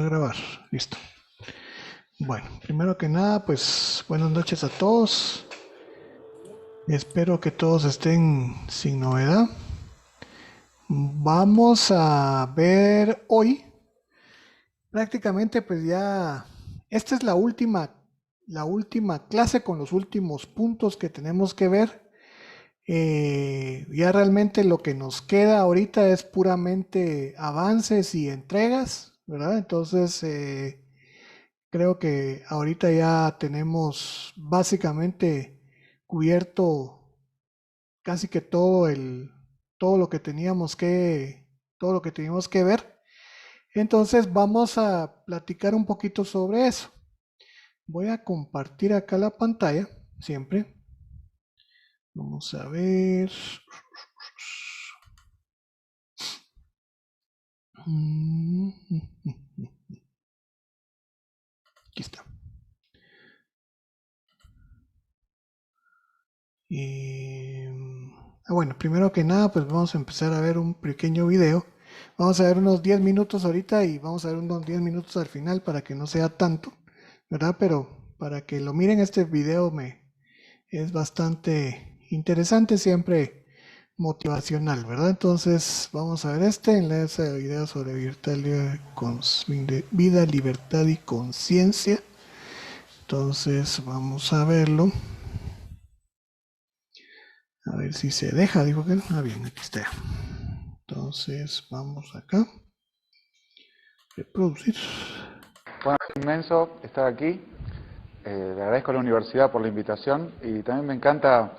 Grabar, listo. Bueno, primero que nada, pues buenas noches a todos. Espero que todos estén sin novedad. Vamos a ver hoy, prácticamente pues ya, esta es la última clase con los últimos puntos que tenemos que ver. Ya realmente lo que nos queda ahorita es puramente avances y entregas, ¿verdad? Entonces, creo que ahorita ya tenemos básicamente cubierto casi que todo lo que todo lo que teníamos que ver. Entonces vamos a platicar un poquito sobre eso. Voy a compartir acá la pantalla, siempre. Vamos a ver. Aquí está. Bueno, primero que nada, pues vamos a empezar a ver un pequeño video. Vamos a ver unos 10 minutos ahorita y vamos a ver unos 10 minutos al final para que no sea tanto, ¿verdad? Pero para que lo miren, este video es bastante interesante, siempre motivacional, ¿verdad? Entonces vamos a ver este enlace de video sobre vida, libertad y conciencia. Entonces vamos a verlo. A ver si se deja, dijo que no. Ah, bien, aquí está. Entonces, vamos acá. Reproducir. Bueno, es inmenso estar aquí. Le agradezco a la universidad por la invitación y también me encanta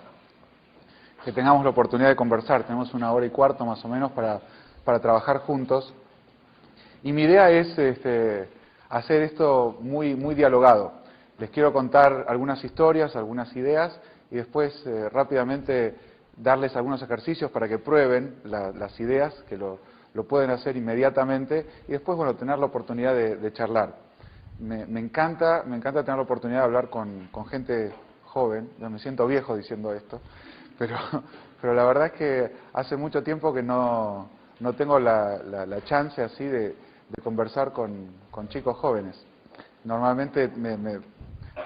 que tengamos la oportunidad de conversar. Tenemos 1 hora y cuarto más o menos para trabajar juntos. Y mi idea es hacer esto muy dialogado. Les quiero contar algunas historias, algunas ideas y después rápidamente darles algunos ejercicios para que prueben las ideas, que lo pueden hacer inmediatamente y después, bueno, tener la oportunidad de charlar. Me encanta tener la oportunidad de hablar con gente joven. Yo me siento viejo diciendo esto, pero, pero la verdad es que hace mucho tiempo que no tengo la chance así de conversar con chicos jóvenes. Normalmente me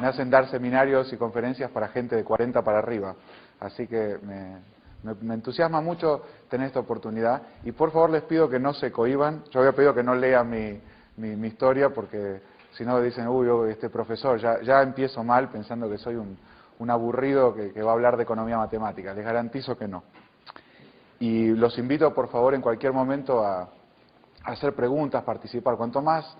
hacen dar seminarios y conferencias para gente de 40 para arriba, así que me entusiasma mucho tener esta oportunidad y por favor les pido que no se cohíban. Yo había pedido que no lean mi historia porque si no dicen, uy, este profesor, ya empiezo mal pensando que soy un aburrido que va a hablar de economía matemática. Les garantizo que no. Y los invito, por favor, en cualquier momento a hacer preguntas, participar. Cuanto más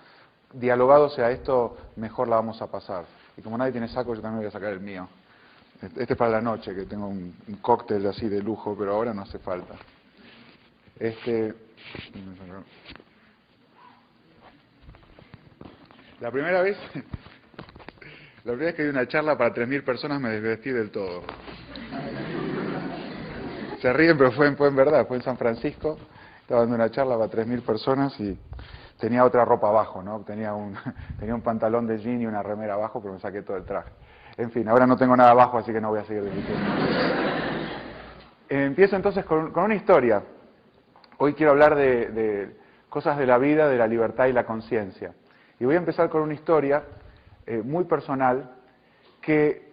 dialogado sea esto, mejor la vamos a pasar. Y como nadie tiene saco, yo también voy a sacar el mío. Este es para la noche, que tengo un cóctel así de lujo, pero ahora no hace falta. La primera vez, la primera vez que di una charla para 3.000 personas me desvestí del todo. Se ríen, pero fue en verdad, fue en San Francisco. Estaba dando una charla para 3.000 personas y tenía otra ropa abajo, ¿no? Tenía un pantalón de jean y una remera abajo, pero me saqué todo el traje. En fin, ahora no tengo nada abajo, así que no voy a seguir discutiendo. Empiezo entonces con una historia. Hoy quiero hablar de cosas de la vida, de la libertad y la conciencia. Y voy a empezar con una historia muy personal que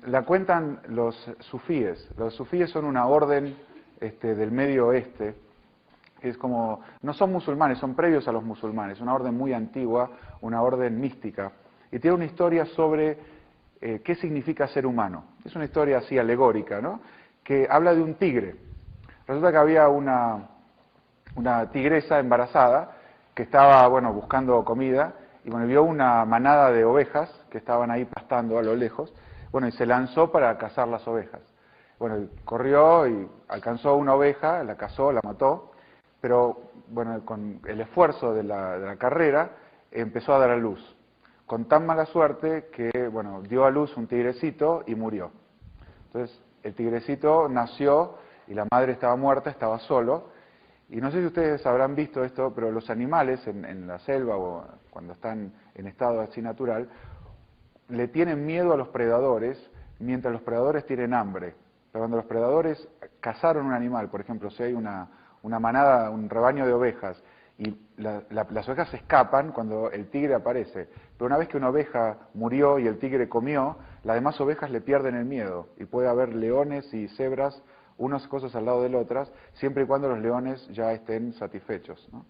la cuentan los sufíes. Los sufíes son una orden del Medio Oeste. Es como, no son musulmanes, son previos a los musulmanes, una orden muy antigua, una orden mística. Y tiene una historia sobre qué significa ser humano. Es una historia así alegórica, ¿no? Que habla de un tigre. Resulta que había una tigresa embarazada que estaba, bueno, buscando comida y bueno, vio una manada de ovejas que estaban ahí pastando a lo lejos, bueno, y se lanzó para cazar las ovejas. Bueno, corrió y alcanzó una oveja, la cazó, la mató, pero bueno, con el esfuerzo de la carrera empezó a dar a luz. Con tan mala suerte que, bueno, dio a luz un tigrecito y murió. Entonces, el tigrecito nació y la madre estaba muerta, estaba solo. Y no sé si ustedes habrán visto esto, pero los animales en la selva o cuando están en estado así natural, le tienen miedo a los predadores mientras los predadores tienen hambre. Pero cuando los predadores cazaron un animal, por ejemplo, si hay una manada, un rebaño de ovejas, y las ovejas se escapan cuando el tigre aparece. Pero una vez que una oveja murió y el tigre comió, las demás ovejas le pierden el miedo y puede haber leones y cebras, unas cosas al lado de las otras, siempre y cuando los leones ya estén satisfechos, ¿no?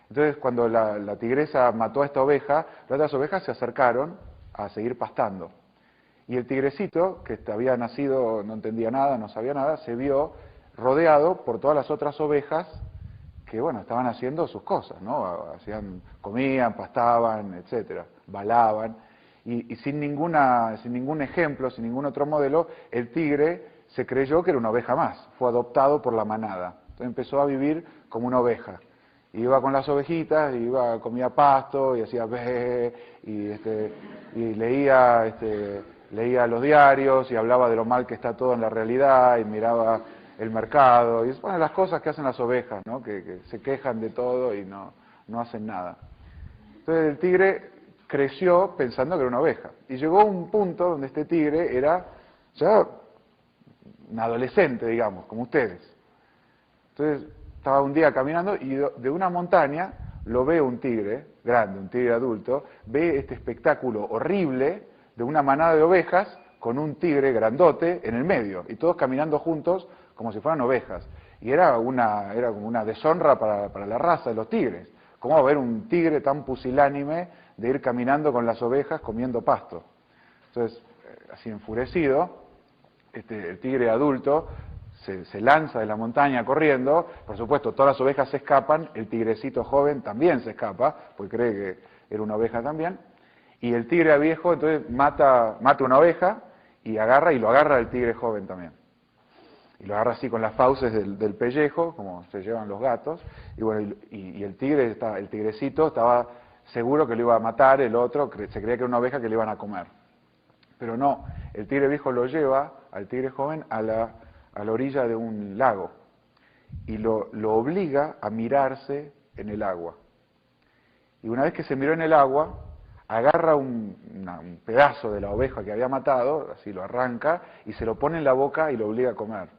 Entonces, cuando la tigresa mató a esta oveja, las otras ovejas se acercaron a seguir pastando. Y el tigrecito, que había nacido, no entendía nada, no sabía nada, se vio rodeado por todas las otras ovejas que, bueno, estaban haciendo sus cosas, ¿no? Comían, pastaban, etcétera, balaban. Y sin ningún ejemplo, sin ningún otro modelo, el tigre se creyó que era una oveja más, fue adoptado por la manada. Entonces empezó a vivir como una oveja. Iba con las ovejitas, comía pasto y hacía ve, y leía los diarios y hablaba de lo mal que está todo en la realidad y miraba el mercado y bueno, las cosas que hacen las ovejas, ¿no? Que se quejan de todo y no hacen nada. Entonces el tigre creció pensando que era una oveja y llegó a un punto donde este tigre era ya un adolescente, digamos, como ustedes. Entonces estaba un día caminando y de una montaña lo ve un tigre grande, un tigre adulto, ve este espectáculo horrible de una manada de ovejas con un tigre grandote en el medio y todos caminando juntos como si fueran ovejas. Y era como una deshonra para la raza de los tigres. ¿Cómo ver un tigre tan pusilánime de ir caminando con las ovejas comiendo pasto? Entonces, así enfurecido, el tigre adulto se lanza de la montaña corriendo, por supuesto todas las ovejas se escapan, el tigrecito joven también se escapa, porque cree que era una oveja también, y el tigre viejo entonces mata una oveja y lo agarra el tigre joven también. Y lo agarra así con las fauces del pellejo, como se llevan los gatos, y bueno, y el tigrecito estaba seguro que lo iba a matar, el otro se creía que era una oveja que le iban a comer. Pero no, el tigre viejo lo lleva al tigre joven a la orilla de un lago y lo obliga a mirarse en el agua. Y una vez que se miró en el agua, agarra un pedazo de la oveja que había matado, así lo arranca, y se lo pone en la boca y lo obliga a comer.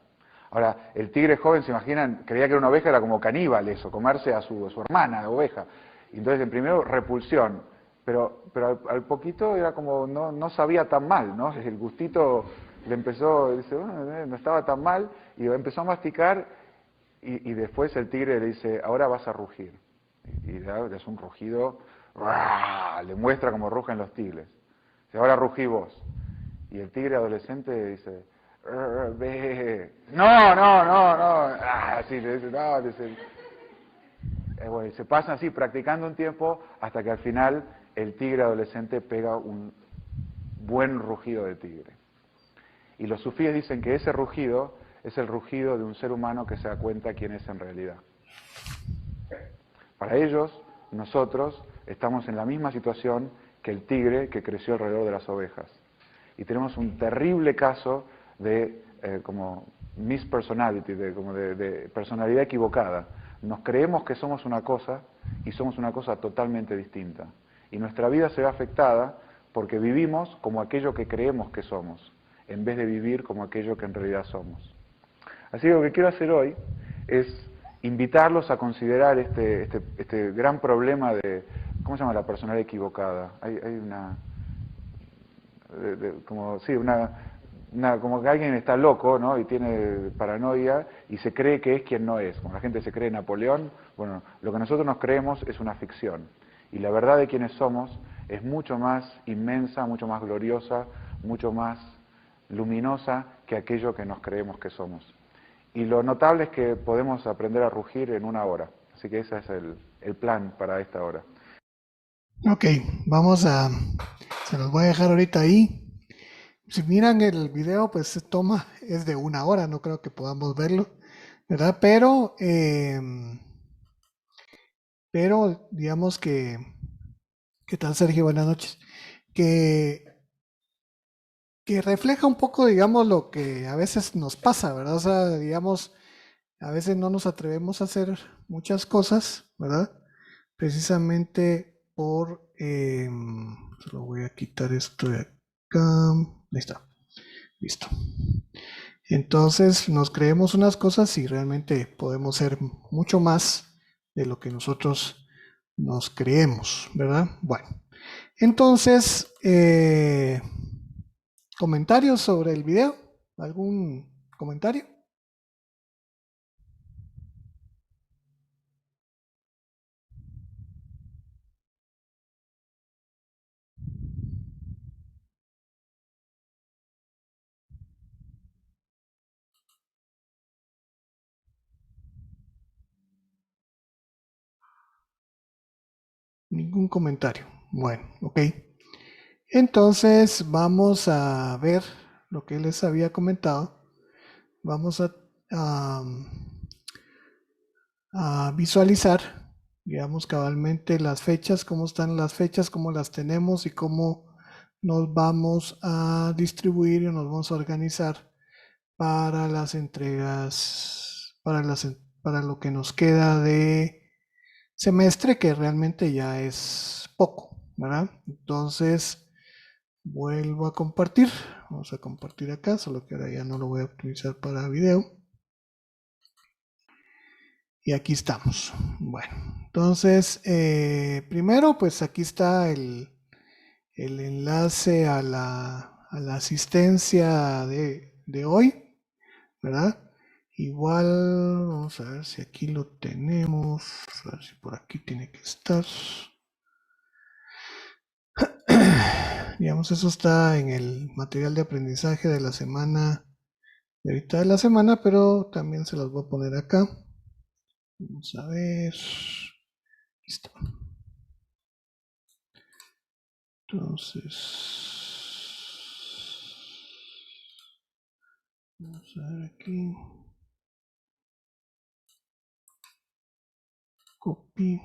Ahora, el tigre joven, se imaginan, creía que era una oveja, era como caníbal eso, comerse a su hermana, oveja. Y entonces, en primero, repulsión, pero al poquito era como, no sabía tan mal, ¿no? El gustito le empezó, dice, bueno, no estaba tan mal, y empezó a masticar, y después el tigre le dice, ahora vas a rugir. Y le hace un rugido, ¡ruah! Le muestra cómo rugen los tigres. Dice, ahora rugí vos. Y el tigre adolescente dice, ve. No. Así le dice, no, dice. Bueno, y se pasan así practicando un tiempo hasta que al final el tigre adolescente pega un buen rugido de tigre. Y los sufíes dicen que ese rugido es el rugido de un ser humano que se da cuenta quién es en realidad. Para ellos, nosotros estamos en la misma situación que el tigre que creció alrededor de las ovejas. Y tenemos un terrible caso de como mispersonality, de personalidad equivocada. Nos creemos que somos una cosa y somos una cosa totalmente distinta. Y nuestra vida se ve afectada porque vivimos como aquello que creemos que somos, en vez de vivir como aquello que en realidad somos. Así que lo que quiero hacer hoy es invitarlos a considerar este gran problema de, ¿cómo se llama la personalidad equivocada? Hay una, como que alguien está loco, ¿no? Y tiene paranoia y se cree que es quien no es. Como la gente se cree Napoleón, bueno, lo que nosotros nos creemos es una ficción. Y la verdad de quienes somos es mucho más inmensa, mucho más gloriosa, mucho más luminosa que aquello que nos creemos que somos. Y lo notable es que podemos aprender a rugir en 1 hora. Así que ese es el plan para esta hora. Ok, se los voy a dejar ahorita ahí. Si miran el video, pues es de 1 hora, no creo que podamos verlo, ¿verdad? Pero digamos ¿qué tal, Sergio? Buenas noches. Que refleja un poco, digamos, lo que a veces nos pasa, ¿verdad? O sea, digamos, a veces no nos atrevemos a hacer muchas cosas, ¿verdad? Precisamente solo voy a quitar esto de acá. Ahí está. Listo. Entonces nos creemos unas cosas y realmente podemos ser mucho más de lo que nosotros nos creemos, ¿verdad? Bueno, entonces, ¿comentarios sobre el video? ¿Algún comentario? Ningún comentario. Bueno, ok. Entonces vamos a ver lo que les había comentado. Vamos a, a visualizar, digamos, cabalmente las fechas, cómo están las fechas, cómo las tenemos y cómo nos vamos a distribuir y nos vamos a organizar para las entregas, para lo que nos queda de semestre, que realmente ya es poco, ¿verdad? Entonces, vuelvo a compartir. Vamos a compartir acá, solo que ahora ya no lo voy a utilizar para video. Y aquí estamos. Bueno, entonces, primero, pues aquí está el enlace a la asistencia de hoy, ¿verdad? Igual, vamos a ver si aquí lo tenemos, a ver si por aquí tiene que estar. Digamos, eso está en el material de aprendizaje de la semana, de ahorita de la semana, pero también se los voy a poner acá. Vamos a ver. Aquí está. Entonces, vamos a ver aquí. Copy.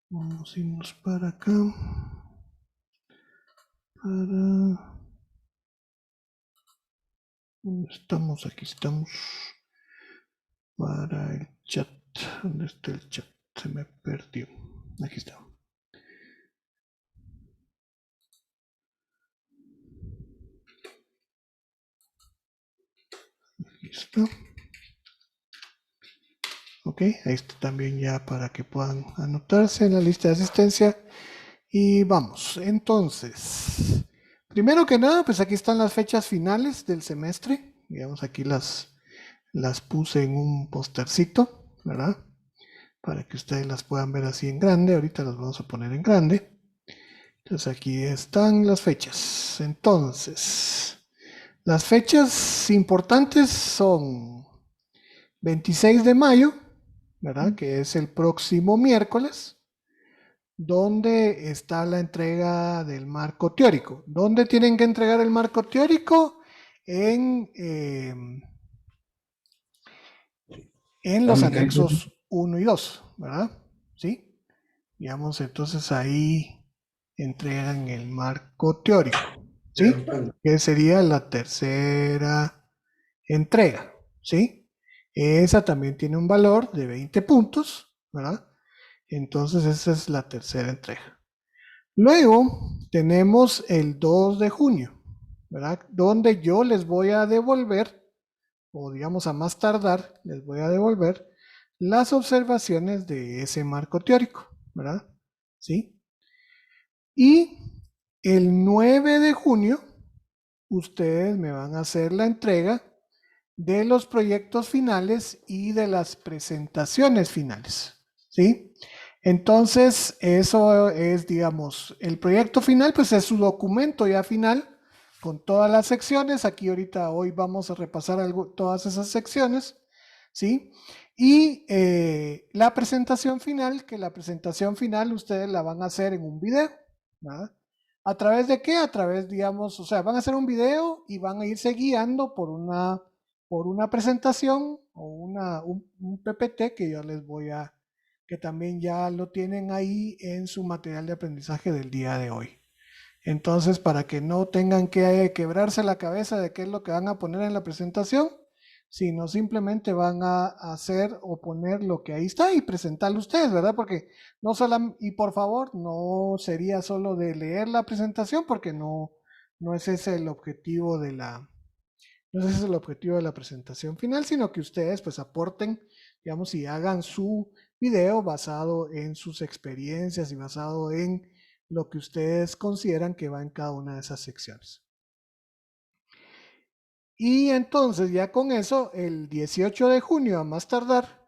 Vamos a irnos para acá. Para... ¿Dónde estamos? Aquí estamos. Para el chat. ¿Dónde está el chat? Se me perdió. Aquí está. Aquí está. Ok, ahí está también ya para que puedan anotarse en la lista de asistencia. Y vamos, entonces, primero que nada, pues aquí están las fechas finales del semestre. Digamos, aquí las puse en un postercito, ¿verdad? Para que ustedes las puedan ver así en grande. Ahorita las vamos a poner en grande. Entonces aquí están las fechas. Entonces, las fechas importantes son 26 de mayo, ¿verdad? Que es el próximo miércoles, donde está la entrega del marco teórico. ¿Dónde tienen que entregar el marco teórico? En los anexos 1 y 2, ¿verdad? ¿Sí? Digamos, entonces ahí entregan el marco teórico, ¿sí? Que sería la tercera entrega, ¿sí? Esa también tiene un valor de 20 puntos, ¿verdad? Entonces esa es la tercera entrega. Luego tenemos el 2 de junio, ¿verdad? Donde yo les voy a devolver, o digamos a más tardar, les voy a devolver las observaciones de ese marco teórico, ¿verdad? ¿Sí? Y el 9 de junio, ustedes me van a hacer la entrega de los proyectos finales y de las presentaciones finales, ¿sí? Entonces, eso es, digamos, el proyecto final, pues es su documento ya final con todas las secciones. Aquí ahorita, hoy vamos a repasar todas esas secciones, ¿sí? Y la presentación final, que la presentación final ustedes la van a hacer en un video, ¿verdad? ¿A través de qué? A través, digamos, o sea, van a hacer un video y van a irse guiando por una presentación o un PPT que yo les voy a, que también ya lo tienen ahí en su material de aprendizaje del día de hoy. Entonces, para que no tengan que quebrarse la cabeza de qué es lo que van a poner en la presentación, sino simplemente van a hacer o poner lo que ahí está y presentarlo ustedes, ¿verdad? Porque no solo, y por favor, no sería solo de leer la presentación, porque no es ese el objetivo de la, no ese es el objetivo de la presentación final, sino que ustedes pues aporten digamos, y hagan su video basado en sus experiencias y basado en lo que ustedes consideran que va en cada una de esas secciones. Y entonces ya con eso, el 18 de junio a más tardar,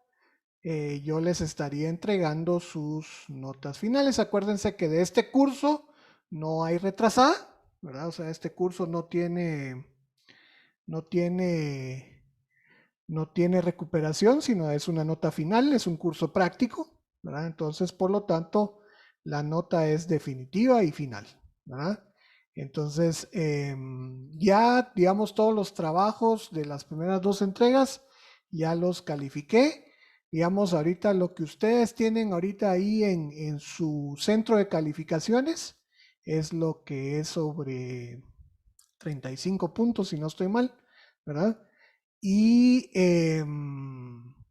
yo les estaría entregando sus notas finales. Acuérdense que de este curso no hay retrasada, ¿verdad? O sea, este curso no tiene, no tiene recuperación, sino es una nota final, es un curso práctico, ¿verdad? Entonces, por lo tanto, la nota es definitiva y final, ¿verdad? Entonces, ya, digamos, todos los trabajos de las primeras dos entregas ya los califiqué. Digamos, ahorita lo que ustedes tienen ahorita ahí en su centro de calificaciones es lo que es sobre 35 puntos, si no estoy mal, ¿verdad? Y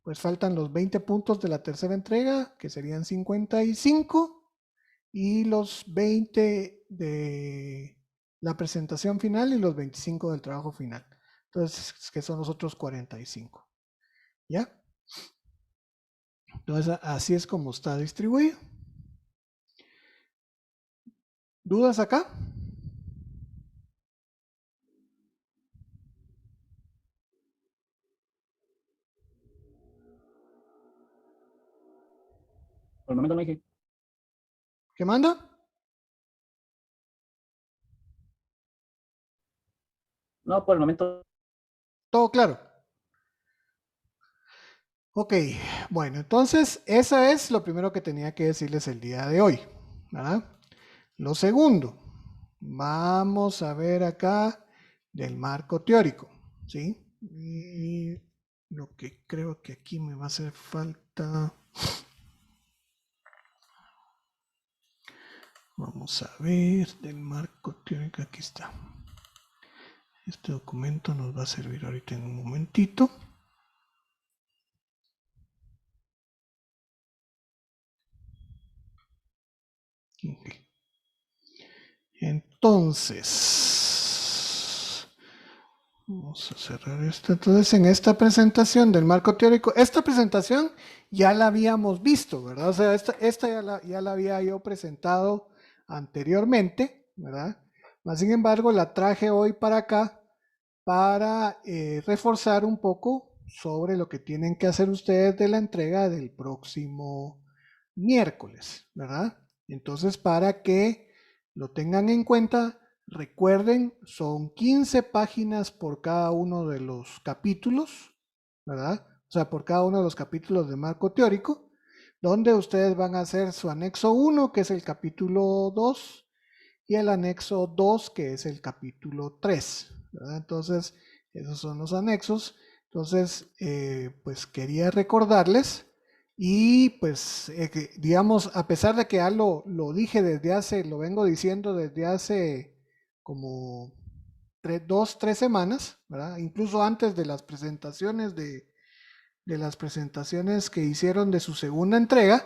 pues faltan los 20 puntos de la tercera entrega, que serían 55, y los 20 de la presentación final y los 25 del trabajo final. Entonces, que son los otros 45. ¿Ya? Entonces, así es como está distribuido. ¿Dudas acá? Por el momento no dije. ¿Qué manda? No, por el momento. Todo claro. Ok, bueno, entonces eso es lo primero que tenía que decirles el día de hoy, ¿verdad? Lo segundo, vamos a ver acá del marco teórico, ¿sí? Y lo que creo que aquí me va a hacer falta. Vamos a ver del marco teórico, aquí está. Este documento nos va a servir ahorita en un momentito. Okay. Entonces, vamos a cerrar esto. Entonces, en esta presentación del marco teórico, esta presentación ya la habíamos visto, ¿verdad? O sea, esta ya la había yo presentado anteriormente, ¿verdad? Mas, sin embargo, la traje hoy para acá para reforzar un poco sobre lo que tienen que hacer ustedes de la entrega del próximo miércoles, ¿verdad? Entonces, para que lo tengan en cuenta, recuerden, son 15 páginas por cada uno de los capítulos, ¿verdad? O sea, por cada uno de los capítulos de marco teórico, donde ustedes van a hacer su anexo 1, que es el capítulo 2, y el anexo 2, que es el capítulo 3, ¿verdad? Entonces, esos son los anexos. Entonces, pues quería recordarles y pues, digamos, a pesar de que ya lo dije desde hace, lo vengo diciendo desde hace como 2, 3 semanas, ¿verdad? Incluso antes de las presentaciones de las presentaciones que hicieron de su segunda entrega,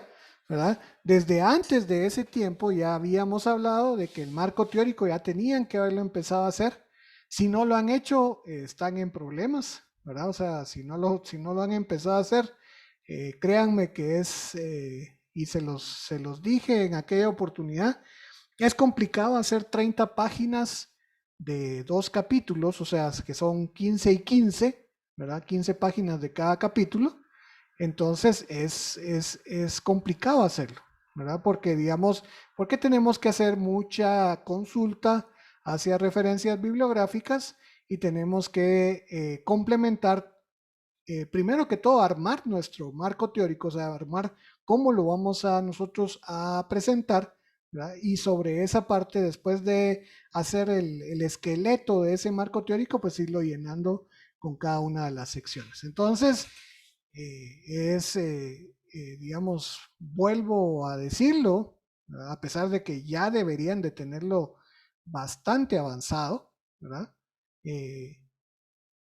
¿verdad? Desde antes de ese tiempo ya habíamos hablado de que el marco teórico ya tenían que haberlo empezado a hacer. Si no lo han hecho, están en problemas, ¿verdad? O sea, si no lo han empezado a hacer, créanme que es, y se los dije en aquella oportunidad, es complicado hacer 30 páginas de 2 capítulos, o sea, que son 15 y 15, ¿verdad? 15 páginas de cada capítulo. Entonces es complicado hacerlo, ¿verdad? Porque digamos, porque tenemos que hacer mucha consulta hacia referencias bibliográficas y tenemos que complementar, primero que todo, armar nuestro marco teórico, o sea, armar cómo lo vamos a nosotros a presentar, ¿verdad? Y sobre esa parte, después de hacer el esqueleto de ese marco teórico, pues irlo llenando con cada una de las secciones. Entonces, digamos, vuelvo a decirlo, ¿verdad? A pesar de que ya deberían de tenerlo bastante avanzado, ¿verdad?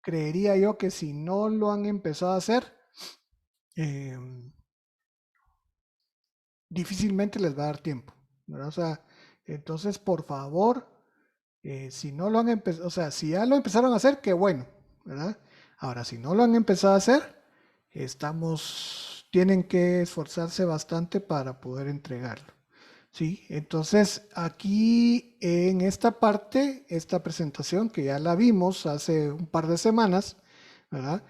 Creería yo que si no lo han empezado a hacer, eh, difícilmente les va a dar tiempo, ¿verdad? O sea, entonces, por favor, si no lo han empezado, o sea, si ya lo empezaron a hacer, qué bueno, ¿verdad? Ahora, si no lo han empezado a hacer, tienen que esforzarse bastante para poder entregarlo. Sí, entonces aquí en esta parte, esta presentación que ya la vimos hace un par de semanas, ¿verdad?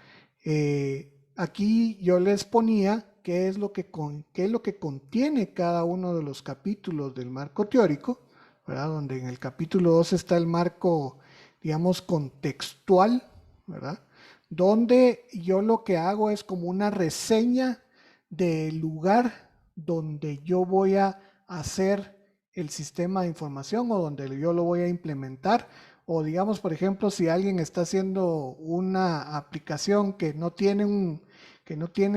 Aquí yo les ponía qué es lo que contiene cada uno de los capítulos del marco teórico, ¿verdad? Donde en el capítulo 2 está el marco, digamos, contextual, ¿verdad? Donde yo lo que hago es como una reseña del lugar donde yo voy a hacer el sistema de información o donde yo lo voy a implementar. O digamos, por ejemplo, si alguien está haciendo una aplicación que no tiene,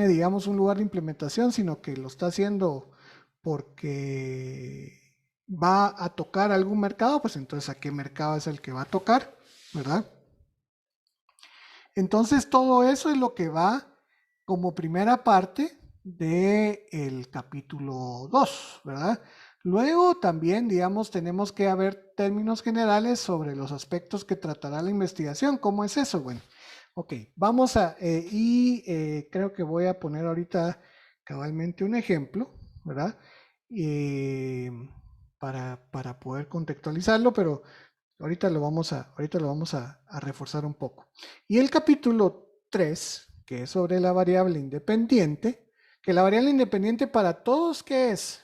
digamos, un lugar de implementación, sino que lo está haciendo porque va a tocar algún mercado, pues entonces a qué mercado es el que va a tocar, ¿verdad? Entonces todo eso es lo que va como primera parte del capítulo 2, ¿verdad? Luego también, digamos, tenemos que haber términos generales sobre los aspectos que tratará la investigación. ¿Cómo es eso? Bueno, ok, vamos a, creo que voy a poner ahorita cabalmente un ejemplo, ¿verdad? Eh, para poder contextualizarlo, pero ahorita lo vamos a reforzar un poco. Y el capítulo 3, que es sobre la variable independiente, que la variable independiente para todos, ¿qué es?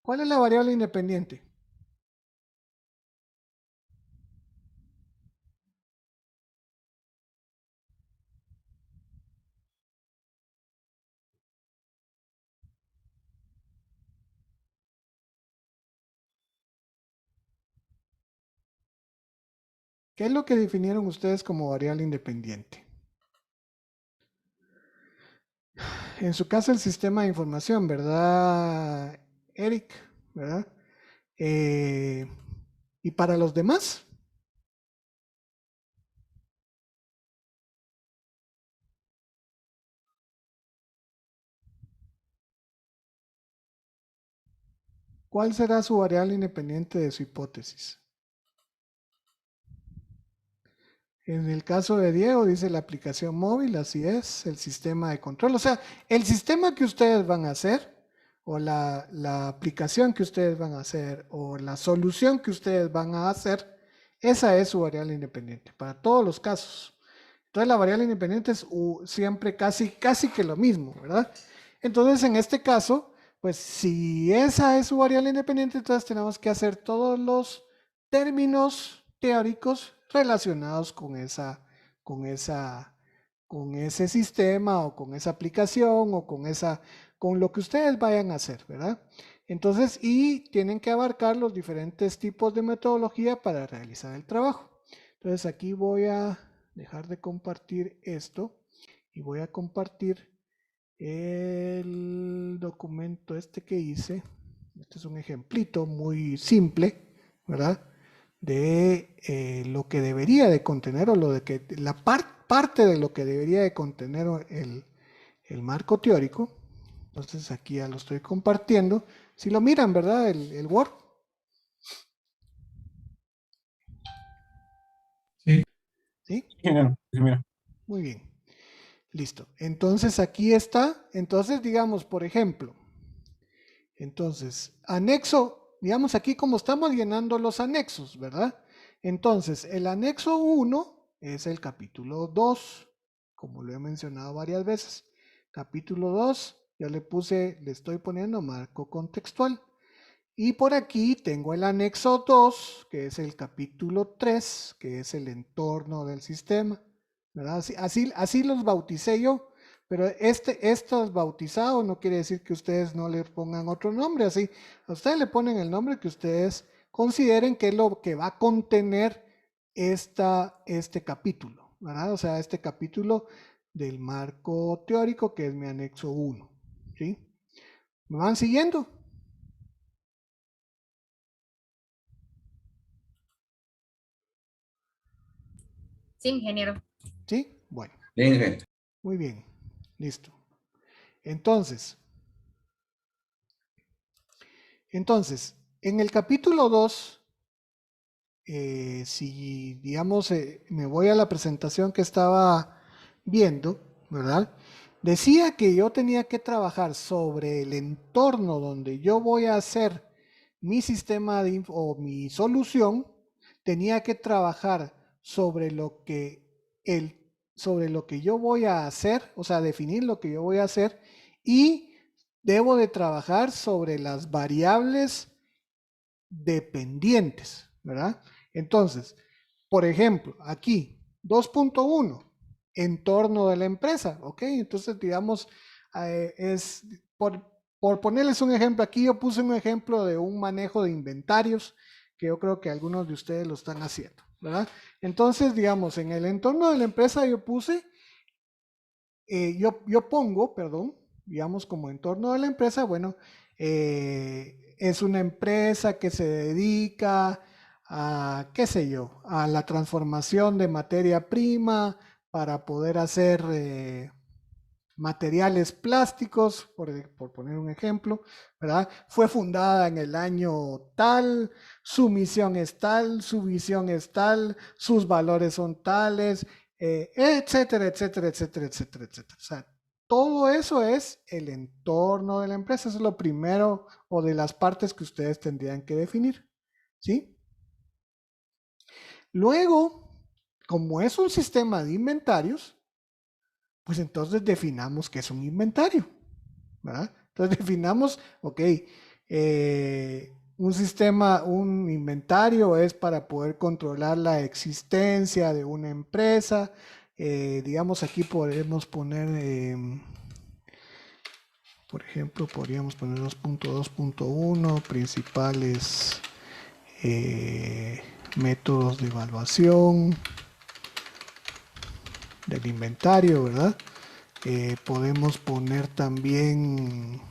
¿Cuál es la variable independiente? ¿Qué es lo que definieron ustedes como variable independiente? En su caso, el sistema de información, ¿verdad, Eric? ¿Verdad? Eh, ¿Y para los demás? ¿Cuál será su variable independiente de su hipótesis? En el caso de Diego dice la aplicación móvil, así es, el sistema de control. O sea, el sistema que ustedes van a hacer, o la aplicación que ustedes van a hacer, o la solución que ustedes van a hacer, esa es su variable independiente, para todos los casos. Entonces la variable independiente es siempre casi que lo mismo, ¿verdad? Entonces en este caso, pues si esa es su variable independiente, entonces tenemos que hacer todos los términos teóricos relacionados con esa, con ese sistema o con esa aplicación o con lo que ustedes vayan a hacer, ¿verdad? Entonces, y tienen que abarcar los diferentes tipos de metodología para realizar el trabajo. Entonces aquí voy a dejar de compartir esto y voy a compartir el documento este que hice. Este es un ejemplito muy simple, ¿verdad? De lo que debería de contener o lo de que parte de lo que debería de contener el marco teórico. Entonces aquí ya lo estoy compartiendo. Si lo miran, ¿verdad? El Word. Sí. ¿Sí? Sí, mira. Muy bien. Listo. Entonces aquí está. Entonces digamos, por ejemplo, entonces, anexo, digamos aquí como estamos llenando los anexos, ¿verdad? Entonces, el anexo 1 es el capítulo 2, como lo he mencionado varias veces. Capítulo 2, yo le estoy poniendo marco contextual. Y por aquí tengo el anexo 2, que es el capítulo 3, que es el entorno del sistema, ¿verdad? Así los bauticé yo, pero estos bautizados no quiere decir que ustedes no le pongan otro nombre, así. A ustedes le ponen el nombre que ustedes consideren que es lo que va a contener este capítulo, ¿verdad? O sea, este capítulo del marco teórico, que es mi anexo 1, ¿sí? ¿Me van siguiendo? Sí, ingeniero. ¿Sí? Bueno. Bien. Muy bien, listo. Entonces, en el capítulo 2, si digamos me voy a la presentación que estaba viendo, ¿verdad? Decía que yo tenía que trabajar sobre el entorno donde yo voy a hacer mi sistema o mi solución, tenía que trabajar sobre sobre lo que yo voy a hacer, o sea, definir lo que yo voy a hacer, y debo de trabajar sobre las variables dependientes, ¿verdad? Entonces, por ejemplo, aquí 2.1, entorno de la empresa, ¿ok? Entonces, digamos, es por ponerles un ejemplo, aquí yo puse un ejemplo de un manejo de inventarios que yo creo que algunos de ustedes lo están haciendo, ¿verdad? Entonces, digamos, en el entorno de la empresa yo puse, yo pongo, perdón, digamos como entorno de la empresa, bueno, es una empresa que se dedica a, qué sé yo, a la transformación de materia prima para poder hacer materiales plásticos, por poner un ejemplo, ¿verdad? Fue fundada en el año tal, su misión es tal, su visión es tal, sus valores son tales, etcétera, etcétera, etcétera, etcétera, etcétera. O sea, todo eso es el entorno de la empresa, eso es lo primero o de las partes que ustedes tendrían que definir, ¿sí? Luego, como es un sistema de inventarios, pues entonces definamos qué es un inventario, ¿verdad? Entonces definamos, ok, un sistema, un inventario es para poder controlar la existencia de una empresa. Digamos, aquí podemos poner, por ejemplo, podríamos poner 2.2.1, principales métodos de evaluación del inventario, ¿verdad? Podemos poner también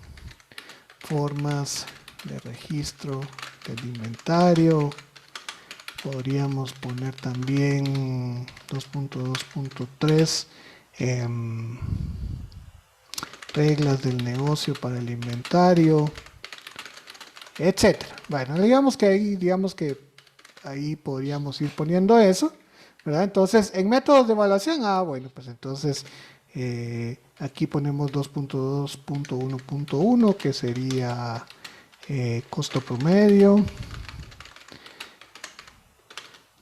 formas de registro del inventario. Podríamos poner también 2.2.3 reglas del negocio para el inventario, etcétera. Bueno, digamos que ahí podríamos ir poniendo eso, ¿verdad? Entonces, en métodos de evaluación, bueno, pues entonces aquí ponemos 2.2.1.1, que sería costo promedio.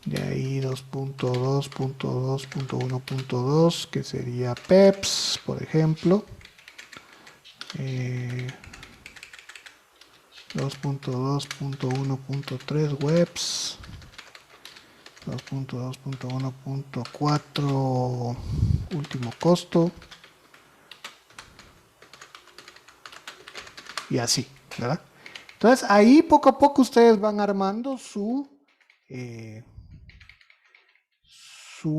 De ahí 2.2.2.1.2, que sería PEPS, por ejemplo. 2.2.1.3 webs. 2.2.1.4 último costo. Y así, ¿verdad? Entonces ahí poco a poco ustedes van armando su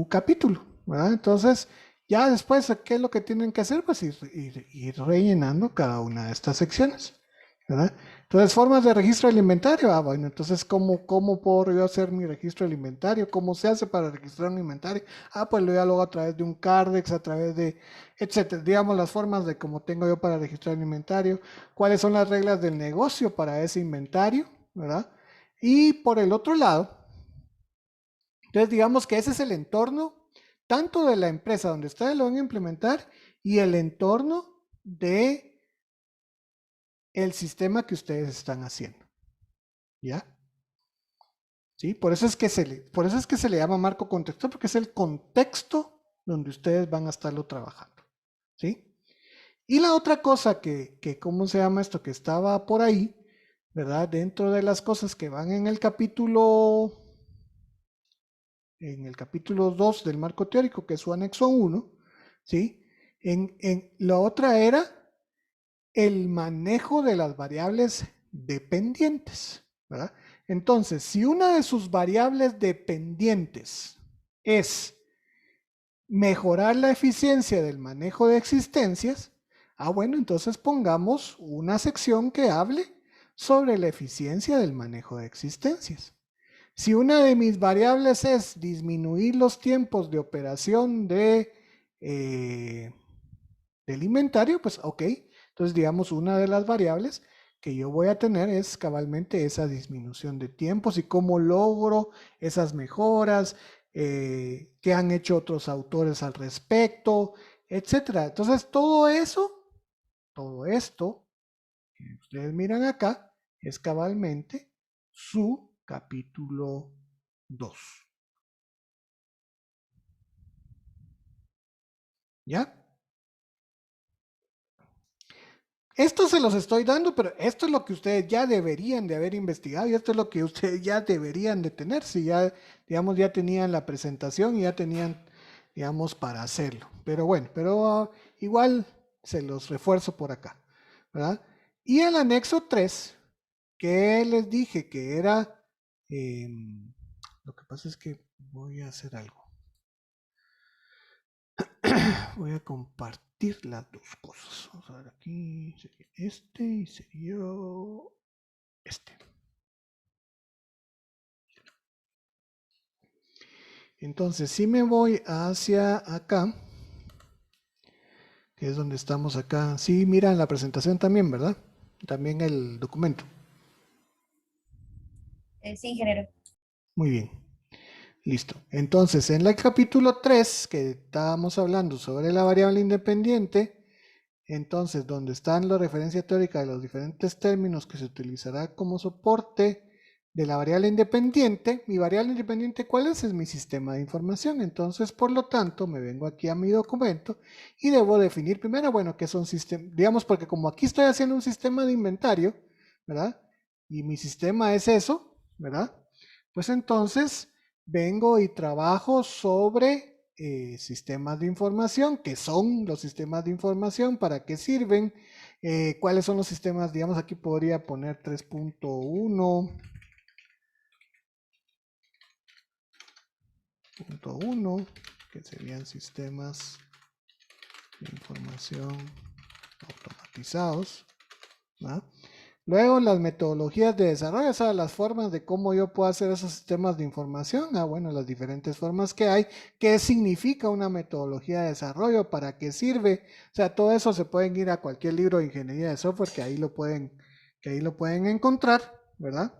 capítulo, ¿verdad? Entonces ya después, ¿qué es lo que tienen que hacer? Pues ir rellenando cada una de estas secciones, ¿verdad? Entonces, formas de registro del inventario. Bueno, entonces, ¿cómo puedo yo hacer mi registro del inventario? ¿Cómo se hace para registrar un inventario? Pues lo hago a través de un Cardex, a través de, etcétera. Digamos, las formas de cómo tengo yo para registrar el inventario. ¿Cuáles son las reglas del negocio para ese inventario? ¿Verdad? Y por el otro lado, entonces digamos que ese es el entorno tanto de la empresa donde ustedes lo van a implementar y el entorno de el sistema que ustedes están haciendo. ¿Ya? ¿Sí? Por eso es que se le llama marco contextual, porque es el contexto donde ustedes van a estarlo trabajando. ¿Sí? Y la otra cosa ¿cómo se llama esto? Que estaba por ahí, ¿verdad? Dentro de las cosas que van en el capítulo 2 del marco teórico, que es su anexo 1, ¿sí? La otra era el manejo de las variables dependientes, ¿verdad? Entonces, si una de sus variables dependientes es mejorar la eficiencia del manejo de existencias, bueno, entonces pongamos una sección que hable sobre la eficiencia del manejo de existencias. Si una de mis variables es disminuir los tiempos de operación del inventario, pues ok, entonces digamos una de las variables que yo voy a tener es cabalmente esa disminución de tiempos y cómo logro esas mejoras, qué han hecho otros autores al respecto, etcétera. Entonces, todo eso, todo esto que ustedes miran acá, es cabalmente su capítulo 2. ¿Ya? Esto se los estoy dando, pero esto es lo que ustedes ya deberían de haber investigado y esto es lo que ustedes ya deberían de tener. Si ya, digamos, ya tenían la presentación y ya tenían, digamos, para hacerlo. Pero bueno, pero igual se los refuerzo por acá, ¿verdad? Y el anexo 3 que les dije que era, lo que pasa es que voy a hacer algo. Voy a compartir las dos cosas. Vamos a ver aquí, sería este y sería este. Entonces, si me voy hacia acá, que es donde estamos acá. Sí, miran la presentación también, ¿verdad? También el documento. Sí, ingeniero. Muy bien. Listo. Entonces, en el capítulo 3, que estábamos hablando sobre la variable independiente, entonces, donde están la referencia teórica de los diferentes términos que se utilizará como soporte de la variable independiente, mi variable independiente, ¿cuál es? Es mi sistema de información. Entonces, por lo tanto, me vengo aquí a mi documento y debo definir primero, bueno, qué son sistemas, digamos, porque como aquí estoy haciendo un sistema de inventario, ¿verdad? Y mi sistema es eso, ¿verdad? Pues entonces vengo y trabajo sobre sistemas de información, qué son los sistemas de información, para qué sirven, cuáles son los sistemas, digamos, aquí podría poner 3.1, que serían sistemas de información automatizados, ¿no? Luego las metodologías de desarrollo, o sea, las formas de cómo yo puedo hacer esos sistemas de información. Bueno, las diferentes formas que hay. ¿Qué significa una metodología de desarrollo? ¿Para qué sirve? O sea, todo eso se pueden ir a cualquier libro de ingeniería de software que ahí lo pueden encontrar, ¿verdad?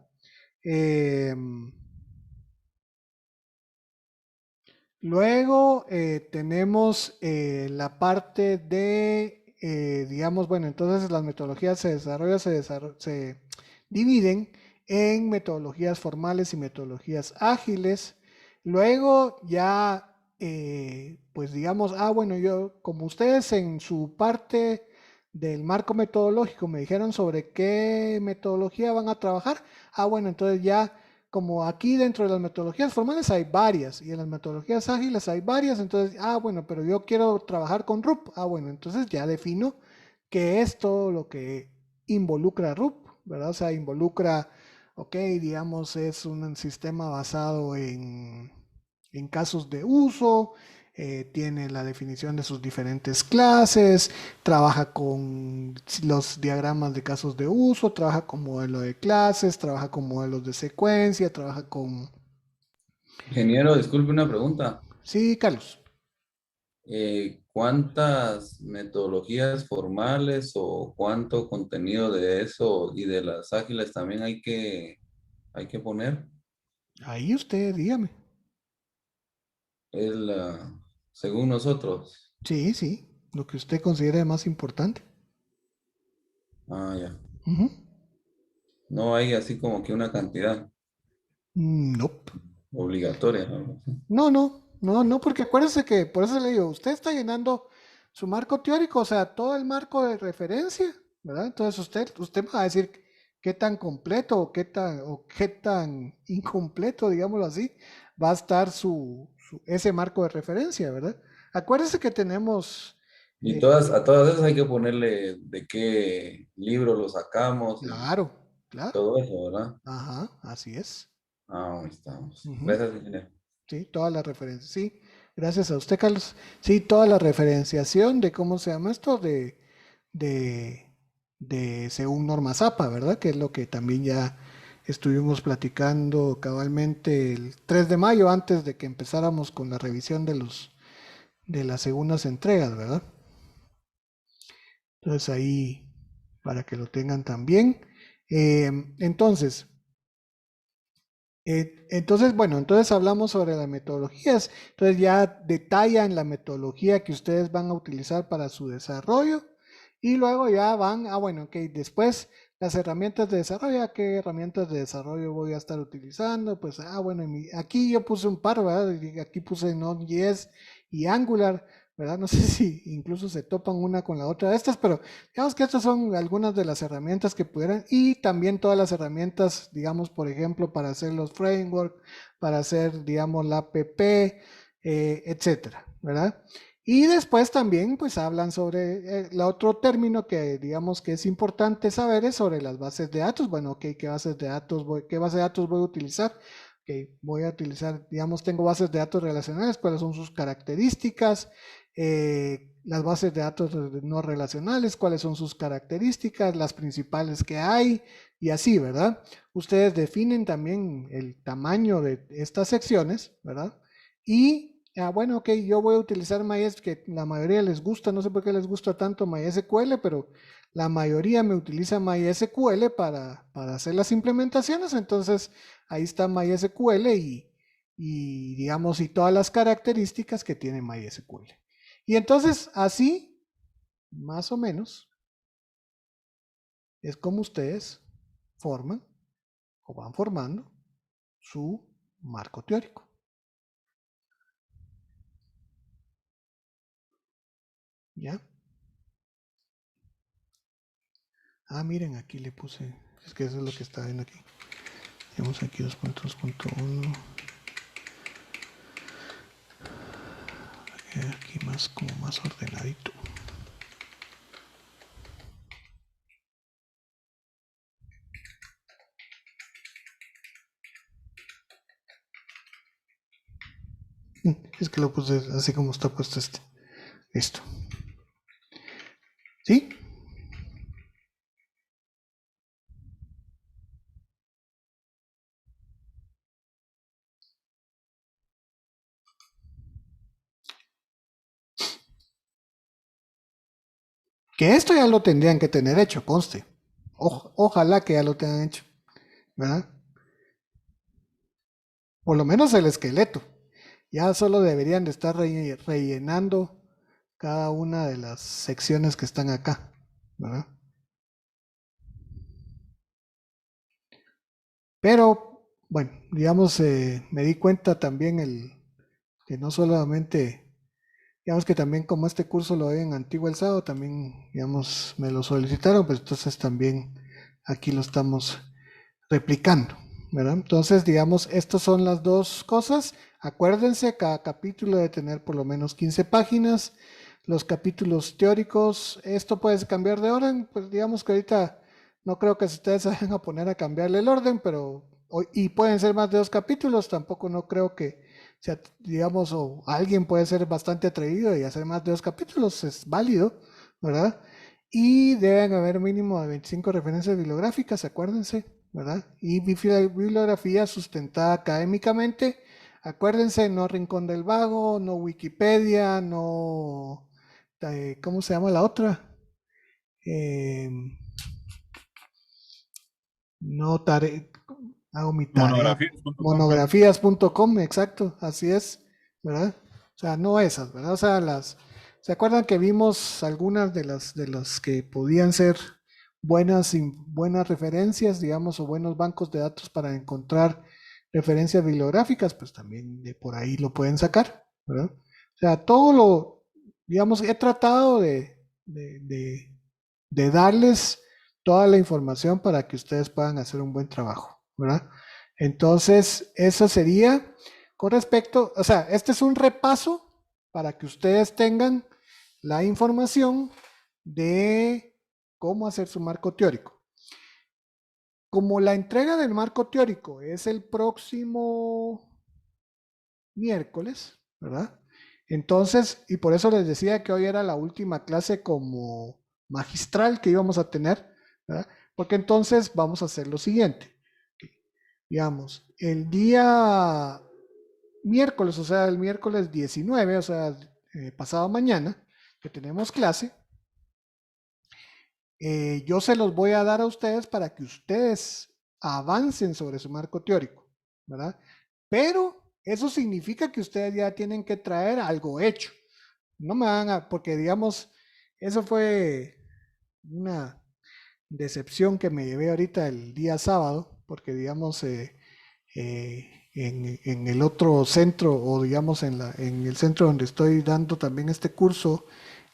Luego tenemos la parte de, digamos, bueno, entonces las metodologías se dividen en metodologías formales y metodologías ágiles. Luego ya, pues digamos, bueno, yo, como ustedes en su parte del marco metodológico me dijeron sobre qué metodología van a trabajar, bueno, entonces ya como aquí dentro de las metodologías formales hay varias y en las metodologías ágiles hay varias, entonces, bueno, pero yo quiero trabajar con RUP. Bueno, entonces ya defino qué es todo lo que involucra RUP, ¿verdad? O sea, involucra, ok, digamos, es un sistema basado en casos de uso, tiene la definición de sus diferentes clases, trabaja con los diagramas de casos de uso, trabaja con modelo de clases, trabaja con modelos de secuencia, trabaja con... Ingeniero, disculpe una pregunta. Sí, Carlos. ¿Cuántas metodologías formales o cuánto contenido de eso y de las ágiles también hay que poner? Ahí usted, dígame. Según nosotros. Sí, sí, lo que usted considere más importante. Ya. Ujú. No hay así como que una cantidad Nope. obligatoria, ¿no? No, porque acuérdese que, por eso le digo, usted está llenando su marco teórico, o sea, todo el marco de referencia, ¿verdad? Entonces usted va a decir qué tan completo o qué tan incompleto, digámoslo así, va a estar ese marco de referencia, ¿verdad? Acuérdese que tenemos, Y a todas esas hay que ponerle de qué libro lo sacamos y claro, claro, todo eso, ¿verdad? ajá, así es. Ahí estamos. Ujú. Gracias, ingeniero. Sí, todas las referencias, sí. Gracias a usted, Carlos. Sí, toda la referenciación de cómo se llama esto, de, de según norma ZAPA, ¿verdad? Que es lo que también ya estuvimos platicando cabalmente el 3 de mayo, antes de que empezáramos con la revisión de las segundas entregas, ¿verdad? Entonces ahí, para que lo tengan también. Entonces, Entonces, bueno, entonces hablamos sobre las metodologías. Entonces ya detallan la metodología que ustedes van a utilizar para su desarrollo y luego ya van, bueno, ok, después las herramientas de desarrollo, ¿qué herramientas de desarrollo voy a estar utilizando? Pues, bueno, aquí yo puse un par, ¿verdad? Y aquí puse Node.js y Angular, ¿verdad? No sé si incluso se topan una con la otra de estas, pero digamos que estas son algunas de las herramientas que pudieran, y también todas las herramientas, digamos, por ejemplo, para hacer los frameworks, para hacer, digamos, la app, etcétera, ¿verdad? Y después también, pues, hablan sobre el otro término que, digamos, que es importante saber es sobre las bases de datos. Bueno, ok, ¿qué bases de datos qué base de datos voy a utilizar? Ok, voy a utilizar, digamos, tengo bases de datos relacionales, cuáles son sus características, las bases de datos no relacionales, cuáles son sus características, las principales que hay y así, ¿verdad? Ustedes definen también el tamaño de estas secciones, ¿verdad? Y, bueno, ok, yo voy a utilizar MySQL, que la mayoría les gusta, no sé por qué les gusta tanto MySQL, pero la mayoría me utiliza MySQL para hacer las implementaciones, entonces ahí está MySQL y digamos, y todas las características que tiene MySQL. Y entonces, así, más o menos, es como ustedes forman o van formando su marco teórico. ¿Ya? Miren, aquí le puse, es que eso es lo que está viendo aquí. Tenemos aquí 2.2.1. Aquí más, como más ordenadito. Es que lo puse así como está puesto este. Listo. ¿Sí? Que esto ya lo tendrían que tener hecho, conste. Ojalá que ya lo tengan hecho, ¿verdad? Por lo menos el esqueleto. Ya solo deberían de estar rellenando cada una de las secciones que están acá, ¿verdad? Pero, bueno, digamos, me di cuenta también que no solamente, digamos que también como este curso lo doy en Antigua El Sábado, también, digamos, me lo solicitaron, pues entonces también aquí lo estamos replicando, ¿verdad? Entonces, digamos, estas son las dos cosas. Acuérdense, cada capítulo debe tener por lo menos 15 páginas. Los capítulos teóricos, esto puede cambiar de orden, pues digamos que ahorita no creo que ustedes se vayan a poner a cambiarle el orden, pero, y pueden ser más de 2 capítulos, tampoco no creo que sea, digamos, o alguien puede ser bastante atrevido y hacer más de 2 capítulos, es válido, ¿verdad? Y deben haber mínimo de 25 referencias bibliográficas, acuérdense, ¿verdad? Y bibliografía sustentada académicamente. Acuérdense, no Rincón del Vago, no Wikipedia, no, ¿cómo se llama la otra? Eh, no hago mi tarea. Monografías.com. Monografías.com, exacto, así es, ¿verdad? O sea, no esas, ¿verdad? O sea, ¿se acuerdan que vimos algunas de las que podían ser buenas referencias, digamos, o buenos bancos de datos para encontrar referencias bibliográficas? Pues también de por ahí lo pueden sacar, ¿verdad? O sea, digamos, he tratado de darles toda la información para que ustedes puedan hacer un buen trabajo, ¿verdad? Entonces, eso sería con respecto, o sea, este es un repaso para que ustedes tengan la información de cómo hacer su marco teórico. Como la entrega del marco teórico es el próximo miércoles, ¿verdad? Entonces, y por eso les decía que hoy era la última clase como magistral que íbamos a tener, ¿verdad? Porque entonces vamos a hacer lo siguiente. Digamos, el día miércoles, o sea, el miércoles 19, o sea, pasado mañana, que tenemos clase, yo se los voy a dar a ustedes para que ustedes avancen sobre su marco teórico, ¿verdad? Pero eso significa que ustedes ya tienen que traer algo hecho. No me van a, porque digamos, eso fue una decepción que me llevé ahorita el día sábado, porque digamos, en el otro centro, o digamos en el centro donde estoy dando también este curso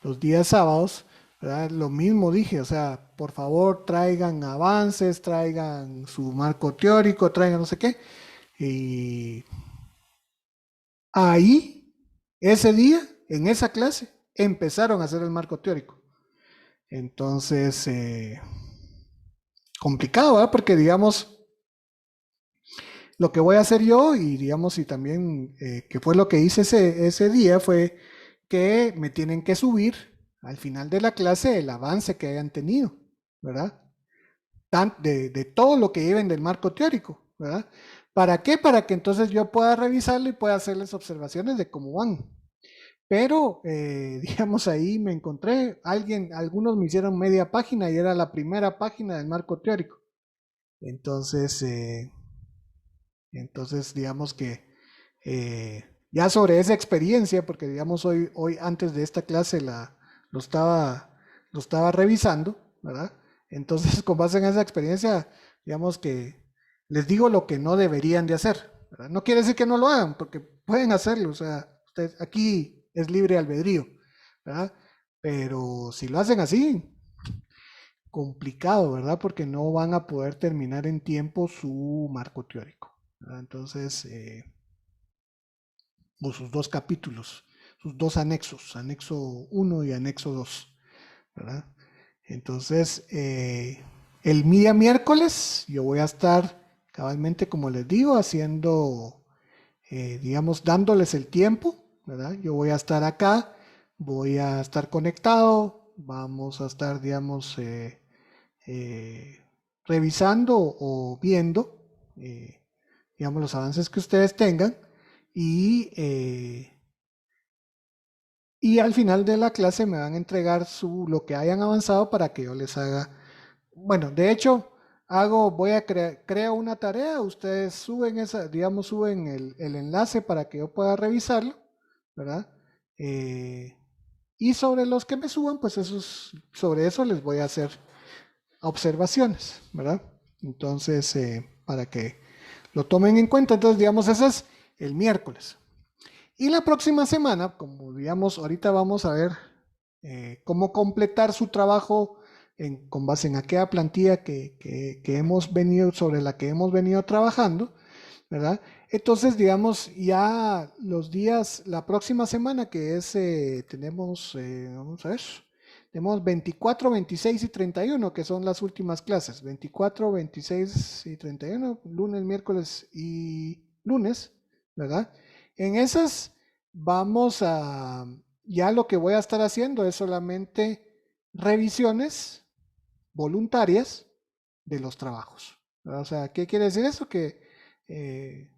los días sábados, ¿verdad? Lo mismo dije, o sea, por favor traigan avances, traigan su marco teórico, traigan no sé qué. Y ahí, ese día, en esa clase, empezaron a hacer el marco teórico. Entonces, complicado, ¿verdad? Porque digamos, lo que voy a hacer yo, y digamos, y también que fue lo que hice ese día, fue que me tienen que subir al final de la clase el avance que hayan tenido, ¿verdad? De todo lo que lleven del marco teórico, ¿verdad? ¿Para qué? Para que entonces yo pueda revisarlo y pueda hacerles observaciones de cómo van. Pero, digamos, ahí me encontré, algunos me hicieron media página y era la primera página del marco teórico. Entonces, digamos que ya sobre esa experiencia, porque digamos hoy antes de esta clase lo estaba, lo estaba revisando, ¿verdad? Entonces, con base en esa experiencia, digamos que les digo lo que no deberían de hacer, ¿verdad? No quiere decir que no lo hagan, porque pueden hacerlo, o sea, ustedes, aquí es libre albedrío, ¿verdad? Pero si lo hacen así, complicado, ¿verdad? Porque no van a poder terminar en tiempo su marco teórico, ¿verdad? Entonces, o sus dos capítulos, sus dos anexos, anexo 1 y anexo 2, ¿verdad? Entonces, el día miércoles yo voy a estar cabalmente, como les digo, haciendo, digamos, dándoles el tiempo, ¿verdad? Yo voy a estar acá, voy a estar conectado, vamos a estar, digamos, eh, revisando o viendo, digamos, los avances que ustedes tengan y y al final de la clase me van a entregar lo que hayan avanzado para que yo les haga. Bueno, de hecho, voy a creo una tarea, ustedes suben digamos, suben el enlace para que yo pueda revisarlo, ¿verdad? Eh, y sobre los que me suban, pues sobre eso les voy a hacer observaciones, ¿verdad? Entonces, para que lo tomen en cuenta, entonces, digamos, eso es el miércoles. Y la próxima semana, como digamos, ahorita vamos a ver cómo completar su trabajo con base en aquella plantilla que hemos venido, sobre la que hemos venido trabajando, ¿verdad? Entonces, digamos, ya los días, la próxima semana que es, vamos a ver, tenemos 24, 26 y 31, que son las últimas clases, 24, 26 y 31, lunes, miércoles y lunes, ¿verdad? En esas vamos a, ya lo que voy a estar haciendo es solamente revisiones voluntarias de los trabajos, ¿verdad? O sea, ¿qué quiere decir eso? Que eh,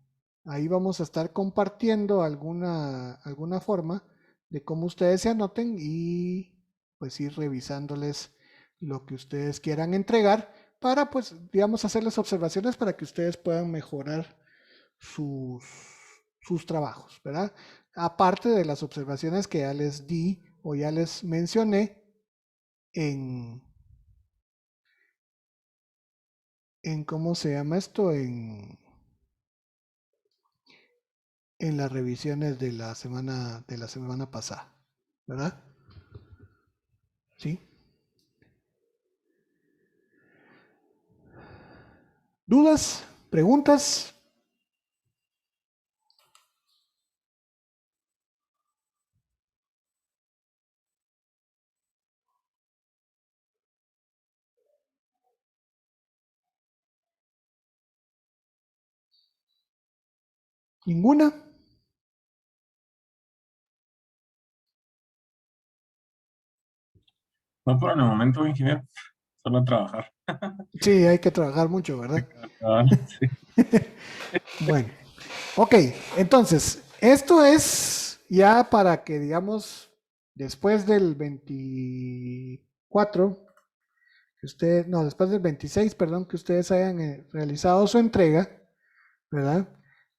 ahí vamos a estar compartiendo alguna forma de cómo ustedes se anoten y pues ir revisándoles lo que ustedes quieran entregar para pues digamos hacerles observaciones para que ustedes puedan mejorar sus, sus trabajos, ¿verdad? Aparte de las observaciones que ya les di o ya les mencioné en, ¿cómo se llama esto? En las revisiones de la semana pasada, ¿verdad? ¿Sí? ¿Dudas? ¿Preguntas? ¿Ninguna? No por el momento, ingeniero, solo a trabajar. Sí, hay que trabajar mucho, ¿verdad? Sí. Bueno, ok, entonces, esto es ya para que, digamos, después del 24, no, después del 26, perdón, que ustedes hayan realizado su entrega, ¿verdad?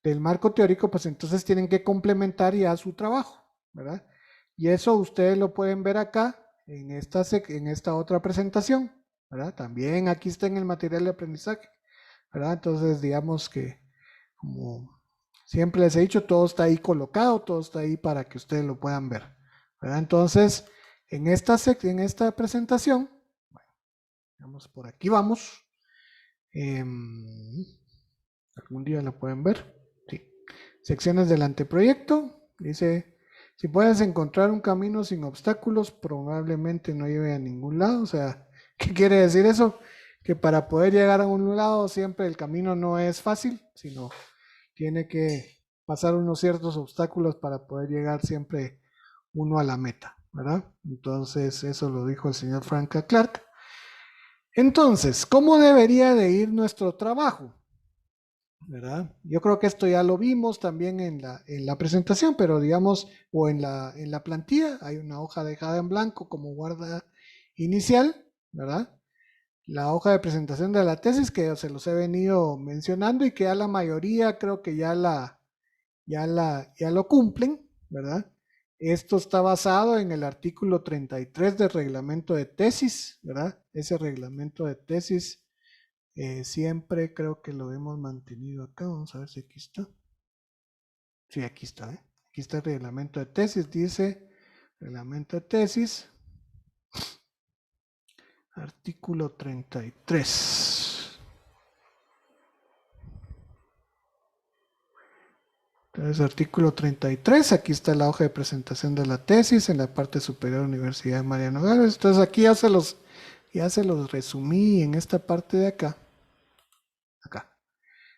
del marco teórico, pues entonces tienen que complementar ya su trabajo, ¿verdad? Y eso ustedes lo pueden ver acá en esta otra presentación, ¿verdad? También aquí está en el material de aprendizaje, ¿verdad? Entonces, digamos que, como siempre les he dicho, todo está ahí colocado, todo está ahí para que ustedes lo puedan ver, ¿verdad? Entonces, en esta presentación, bueno, digamos, por aquí vamos. Algún día lo pueden ver. Sí. Secciones del anteproyecto. Dice, si puedes encontrar un camino sin obstáculos, probablemente no lleve a ningún lado. O sea, ¿qué quiere decir eso? Que para poder llegar a un lado siempre el camino no es fácil, sino tiene que pasar unos ciertos obstáculos para poder llegar siempre uno a la meta, ¿verdad? Entonces, eso lo dijo el señor Frank Clark. Entonces, ¿cómo debería de ir nuestro trabajo? ¿Verdad? Yo creo que esto ya lo vimos también en la presentación, pero digamos, o en la plantilla, hay una hoja dejada en blanco como guarda inicial, ¿verdad? La hoja de presentación de la tesis que se los he venido mencionando y que ya la mayoría creo que ya lo cumplen, ¿verdad? Esto está basado en el artículo 33 del reglamento de tesis, ¿verdad? Ese reglamento de tesis siempre creo que lo hemos mantenido acá. Vamos a ver si aquí está. Sí, aquí está. Aquí está el reglamento de tesis. Dice reglamento de tesis. Artículo 33. Entonces, artículo 33. Aquí está la hoja de presentación de la tesis en la parte superior de la Universidad de Mariano Gálvez. Entonces, aquí ya se los resumí en esta parte de acá. Acá.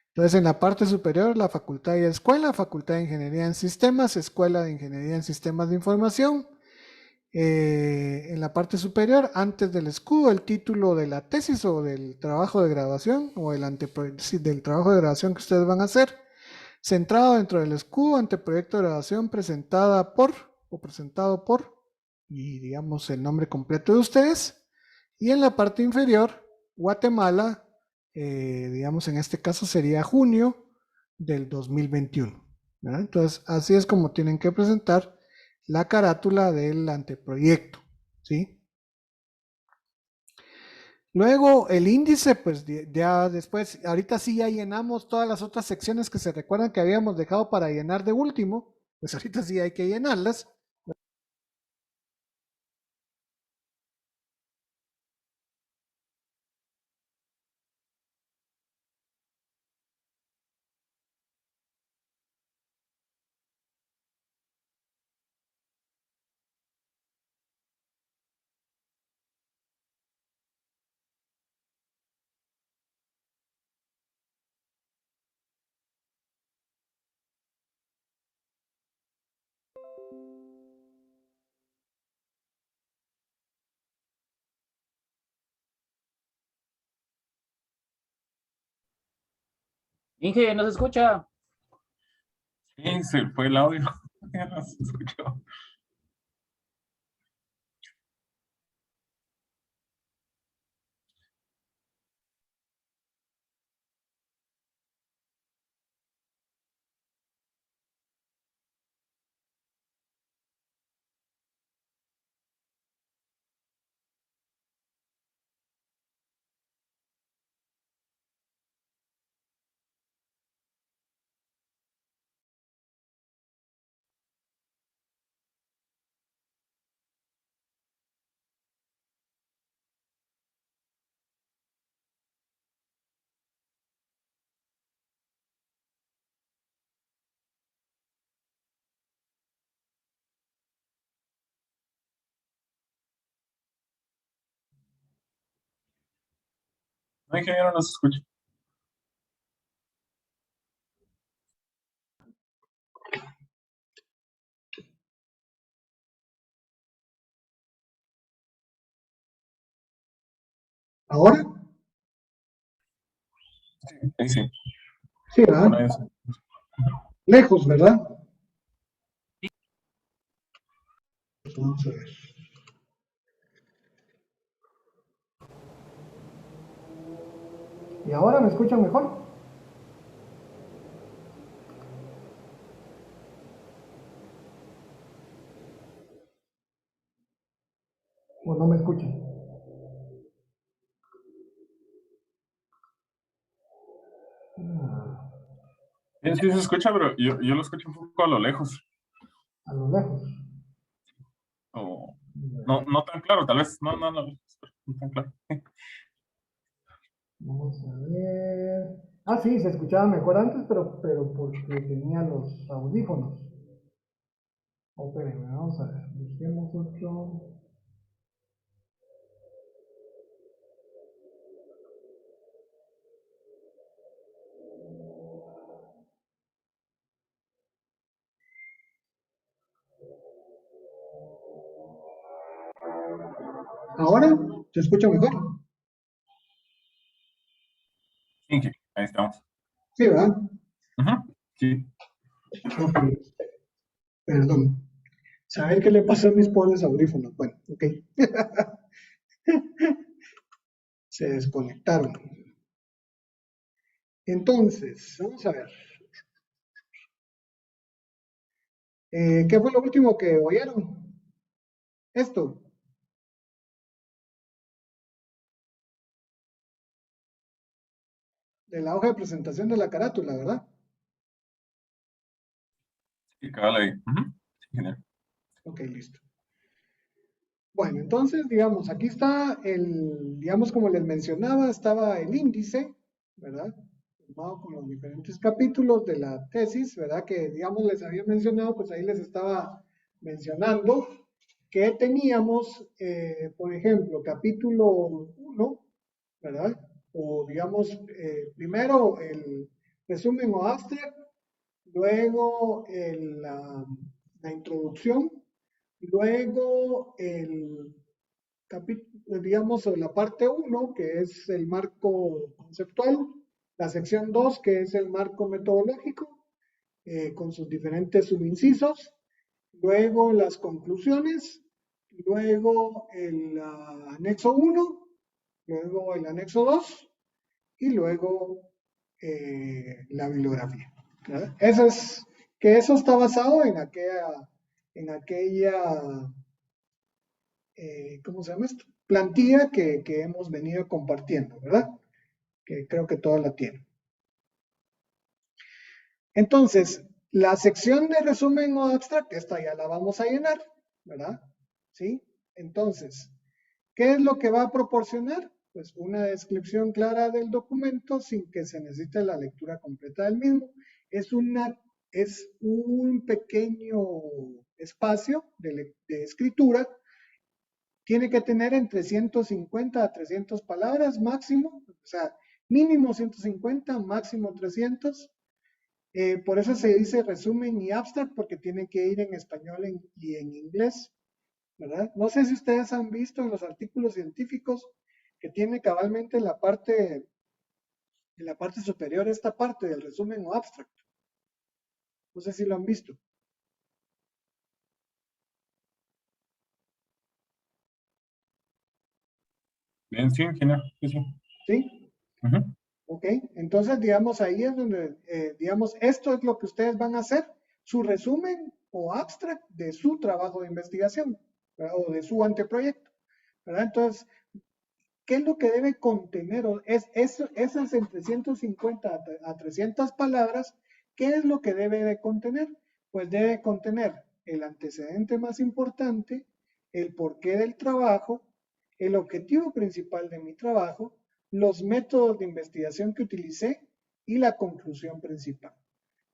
Entonces, en la parte superior, la facultad y escuela, Facultad de Ingeniería en Sistemas, Escuela de Ingeniería en Sistemas de Información. En la parte superior, antes del escudo, el título de la tesis o del trabajo de graduación o del trabajo de graduación que ustedes van a hacer, centrado dentro del escudo, anteproyecto de graduación presentada por o presentado por, y digamos el nombre completo de ustedes. Y en la parte inferior, Guatemala, digamos en este caso sería junio del 2021, ¿verdad? Entonces, así es como tienen que presentar la carátula del anteproyecto, ¿sí? Luego el índice, pues ya después, ahorita sí ya llenamos todas las otras secciones que se recuerdan que habíamos dejado para llenar de último, pues ahorita sí hay que llenarlas. Inge, ¿no se escucha? Sí, se fue el audio. Ya no se escuchó. No, ingeniero, no se escucha. Ahora, Ahí sí. sí, ¿verdad? Ahora es. Lejos, ¿verdad? Pues vamos a ver. ¿Y ahora me escuchan mejor? ¿O no me escuchan? Ah, Sí, sí se escucha, pero yo lo escucho un poco a lo lejos. a lo lejos. O no tan claro, tal vez. No tan claro. Vamos a ver. Ah, sí, se escuchaba mejor antes, pero porque tenía los audífonos. Oh, espérenme, vamos a ver. Busquemos otro. ¿Ahora? ¿Se escucha mejor? Sí, sí, ahí estamos. Sí, ¿verdad? Ujú, sí. Ok, perdón. Saber qué le pasó a mis pobres audífonos. Bueno, ok. Se desconectaron. Entonces, vamos a ver. ¿Qué fue lo último que oyeron? Esto. De la hoja de presentación de la carátula, ¿verdad? Sí, cabal ahí. Ujú, sí, genial. Ok, listo. Bueno, entonces, digamos, aquí está digamos, como les mencionaba, estaba el índice, ¿verdad? Formado con los diferentes capítulos de la tesis, ¿verdad? Que, digamos, les había mencionado, pues ahí les estaba mencionando que teníamos, por ejemplo, capítulo 1, ¿verdad? O, digamos, primero el resumen o abstract, luego la introducción, luego digamos, la parte 1, que es el marco conceptual, la sección 2, que es el marco metodológico, con sus diferentes subincisos, luego las conclusiones, luego el anexo 1, luego el anexo 2 y luego la bibliografía. ¿Verdad? Eso está basado en aquella ¿cómo se llama esto? Plantilla que hemos venido compartiendo, ¿verdad? Que creo que todos la tienen. Entonces, la sección de resumen o abstract, esta ya la vamos a llenar, ¿verdad? ¿Sí? Entonces, ¿qué es lo que va a proporcionar? Pues una descripción clara del documento sin que se necesite la lectura completa del mismo. Es un pequeño espacio de escritura. Tiene que tener entre 150 a 300 palabras máximo, o sea, mínimo 150, máximo 300. Por eso se dice resumen y abstract, porque tiene que ir en español y en inglés, ¿verdad? No sé si ustedes han visto en los artículos científicos que tiene cabalmente en la parte superior esta parte del resumen o abstract. No sé si lo han visto. Bien, sí, genial. Sí, sí. ¿Sí? Ujú. Ok, entonces digamos ahí es donde, digamos, esto es lo que ustedes van a hacer, su resumen o abstract de su trabajo de investigación, ¿verdad? O de su anteproyecto, ¿verdad? Entonces, ¿qué es lo que debe contener? Esas entre 150 a 300 palabras, ¿qué es lo que debe de contener? Pues debe contener el antecedente más importante, el porqué del trabajo, el objetivo principal de mi trabajo, los métodos de investigación que utilicé y la conclusión principal.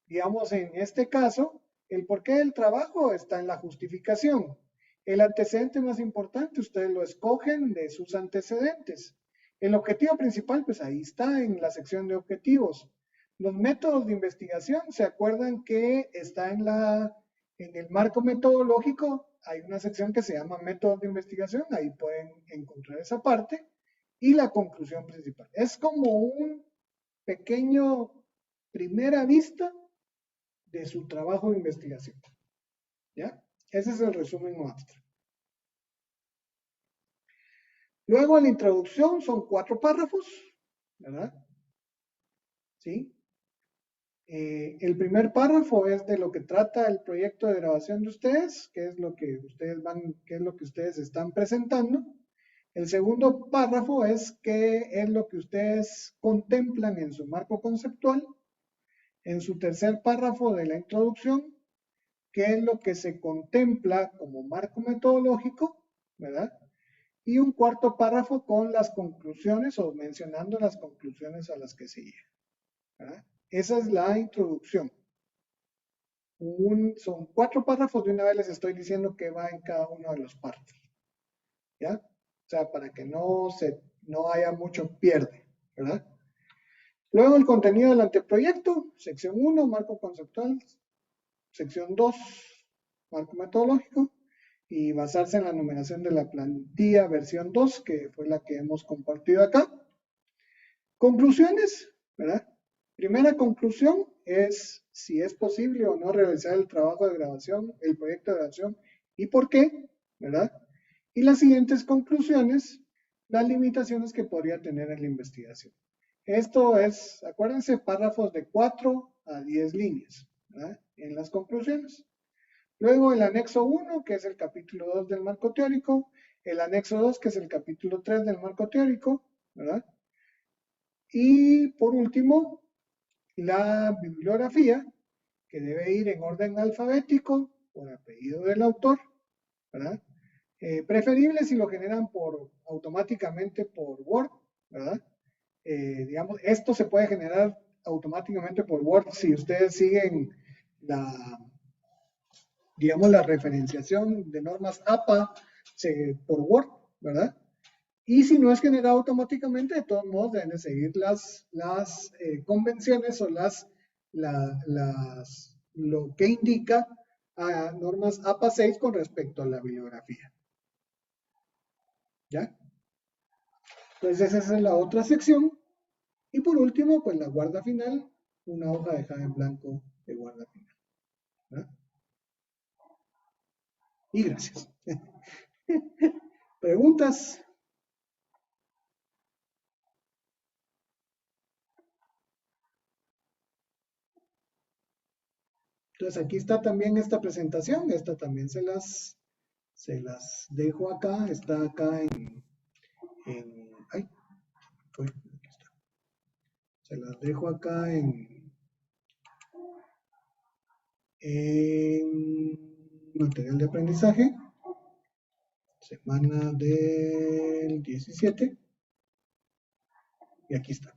Digamos, en este caso, el porqué del trabajo está en la justificación. El antecedente más importante, ustedes lo escogen de sus antecedentes. El objetivo principal, pues ahí está en la sección de objetivos. Los métodos de investigación, ¿se acuerdan que está en el marco metodológico? Hay una sección que se llama métodos de investigación, ahí pueden encontrar esa parte. Y la conclusión principal. Es como un pequeño primera vista de su trabajo de investigación. ¿Ya? Ese es el resumen o abstract. Luego en la introducción son 4 párrafos, ¿verdad? ¿Sí? El primer párrafo es de lo que trata el proyecto de grabación de ustedes, qué es lo que qué es lo que ustedes están presentando. El segundo párrafo es qué es lo que ustedes contemplan en su marco conceptual. En su tercer párrafo de la introducción, qué es lo que se contempla como marco metodológico, ¿verdad? Y un cuarto párrafo con las conclusiones o mencionando las conclusiones a las que se llega, ¿verdad? Esa es la introducción. Son 4 párrafos, de una vez les estoy diciendo que va en cada uno de los párrafos, ¿ya? O sea, para que no haya mucho pierde, ¿verdad? Luego el contenido del anteproyecto, sección 1, marco conceptual, sección 2, marco metodológico, y basarse en la numeración de la plantilla versión 2, que fue la que hemos compartido acá. Conclusiones, ¿verdad? Primera conclusión es si es posible o no realizar el trabajo de grabación, el proyecto de grabación y por qué, ¿verdad? Y las siguientes conclusiones, las limitaciones que podría tener en la investigación. Esto es, acuérdense, párrafos de 4 a 10 líneas, ¿verdad? En las conclusiones. Luego el anexo 1, que es el capítulo 2 del marco teórico, el anexo 2, que es el capítulo 3 del marco teórico, ¿verdad? Y por último, la bibliografía, que debe ir en orden alfabético por apellido del autor, ¿verdad? Preferible si lo generan automáticamente por Word, ¿verdad? Digamos, esto se puede generar automáticamente por Word si ustedes siguen digamos, la referenciación de normas APA por Word, ¿verdad? Y si no es generado automáticamente, de todos modos deben de seguir las convenciones o lo que indica a normas APA 6 con respecto a la bibliografía. ¿Ya? Entonces esa es la otra sección. Y por último, pues la guarda final, una hoja dejada en blanco de guarda final. ¿Verdad? Y gracias. ¿Preguntas? Entonces aquí está también esta presentación, esta también se las dejo acá, está acá ay, aquí está. Se las dejo acá en material de aprendizaje, semana del 17, y aquí está.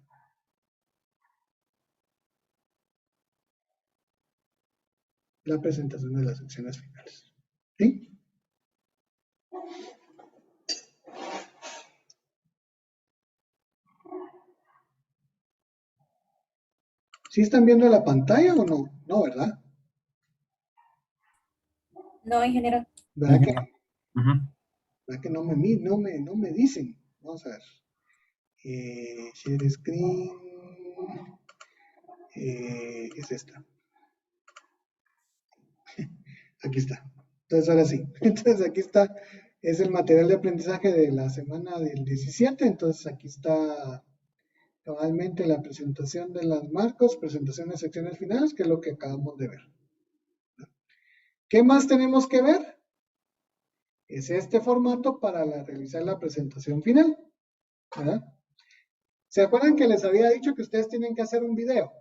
La presentación de las secciones finales. ¿Sí? ¿Sí están viendo la pantalla o no? No, ¿verdad? No, ingeniero. ¿Verdad que, Ujú. ¿verdad que no me dicen? Vamos a ver. Share screen. Es esta. Aquí está. Entonces, ahora sí. Entonces, aquí está. Es el material de aprendizaje de la semana del 17. Entonces, aquí está cabalmente la presentación de las marcos, presentación de secciones finales, que es lo que acabamos de ver. ¿Qué más tenemos que ver? Es este formato para realizar la presentación final, ¿verdad? ¿Se acuerdan que les había dicho que ustedes tienen que hacer un video?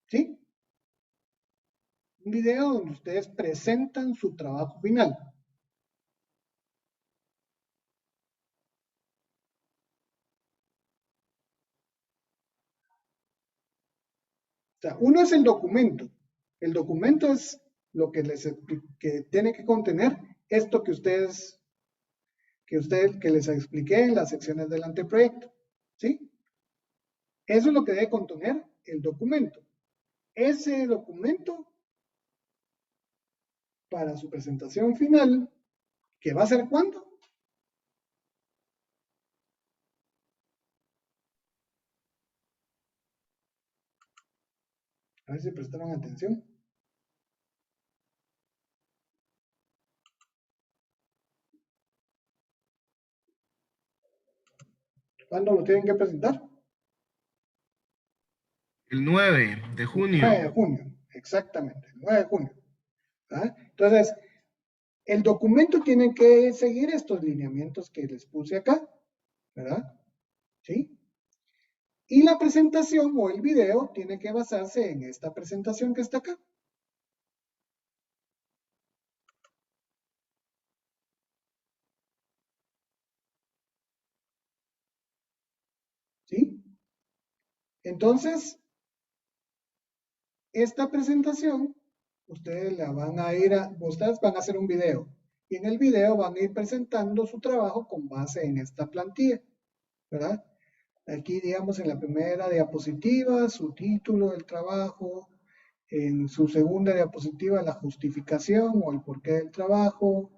¿Sí? Un video donde ustedes presentan su trabajo final. O sea, uno es el documento. El documento es lo que que tiene que contener esto que les expliqué en las secciones del anteproyecto. ¿Sí? Eso es lo que debe contener el documento. Ese documento para su presentación final, ¿que va a ser cuándo? A ver si prestaron atención. ¿Cuándo lo tienen que presentar? El 9 de El junio. 9 de junio, exactamente, el 9 de junio. ¿Ah? Entonces, el documento tiene que seguir estos lineamientos que les puse acá, ¿verdad? ¿Sí? Y la presentación o el video tiene que basarse en esta presentación que está acá. ¿Sí? Entonces, esta presentación, ustedes van a hacer un video. Y en el video van a ir presentando su trabajo con base en esta plantilla, ¿verdad? Aquí, digamos, en la primera diapositiva, su título del trabajo. En su segunda diapositiva, la justificación o el porqué del trabajo.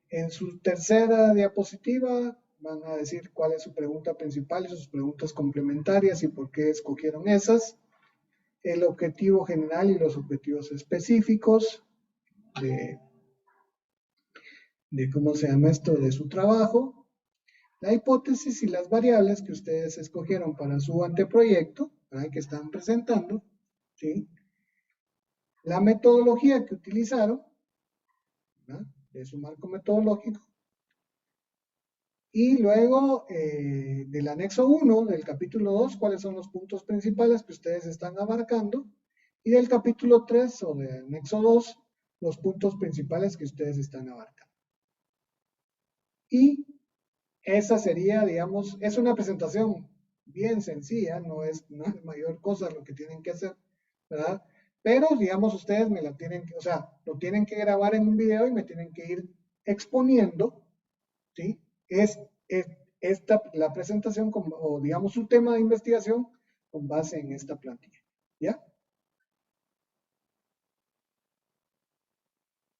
En su tercera diapositiva, van a decir cuál es su pregunta principal y sus preguntas complementarias y por qué escogieron esas. El objetivo general y los objetivos específicos de cómo se llama esto, de su trabajo. La hipótesis y las variables que ustedes escogieron para su anteproyecto, ¿verdad? Que están presentando, ¿sí? La metodología que utilizaron, ¿verdad? De su marco metodológico. Y luego del anexo 1, del capítulo 2, cuáles son los puntos principales que ustedes están abarcando. Y del capítulo 3 o del anexo 2, los puntos principales que ustedes están abarcando. Y esa sería, digamos, es una presentación bien sencilla, no es mayor cosa lo que tienen que hacer, ¿verdad? Pero, digamos, ustedes me la tienen que, o sea, lo tienen que grabar en un video y me tienen que ir exponiendo, ¿sí? La presentación, o digamos, su tema de investigación con base en esta plantilla, ¿ya?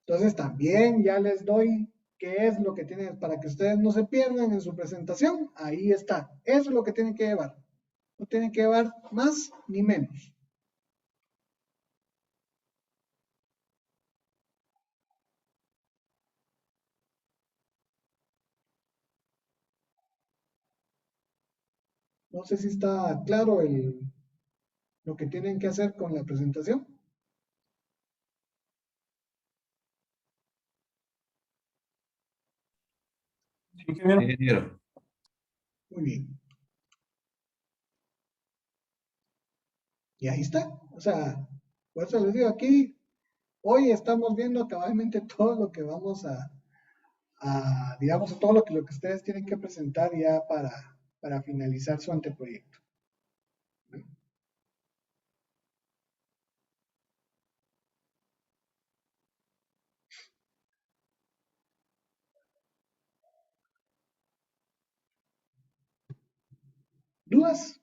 Entonces, también ya les doy qué es lo que tienen, para que ustedes no se pierdan en su presentación, ahí está. Eso es lo que tienen que llevar. No tienen que llevar más ni menos. No sé si está claro lo que tienen que hacer con la presentación. Ingeniero. Ingeniero. Muy bien. Y ahí está. O sea, por eso les digo aquí, hoy estamos viendo cabalmente todo lo que vamos digamos, todo lo que ustedes tienen que presentar ya para finalizar su anteproyecto. ¿Dudas?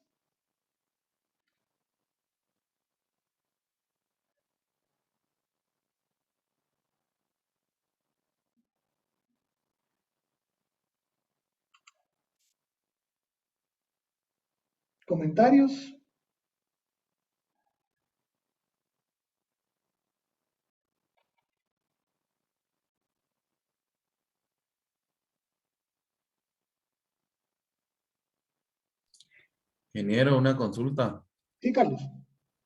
¿Comentarios? Ingeniero, una consulta Sí, Carlos.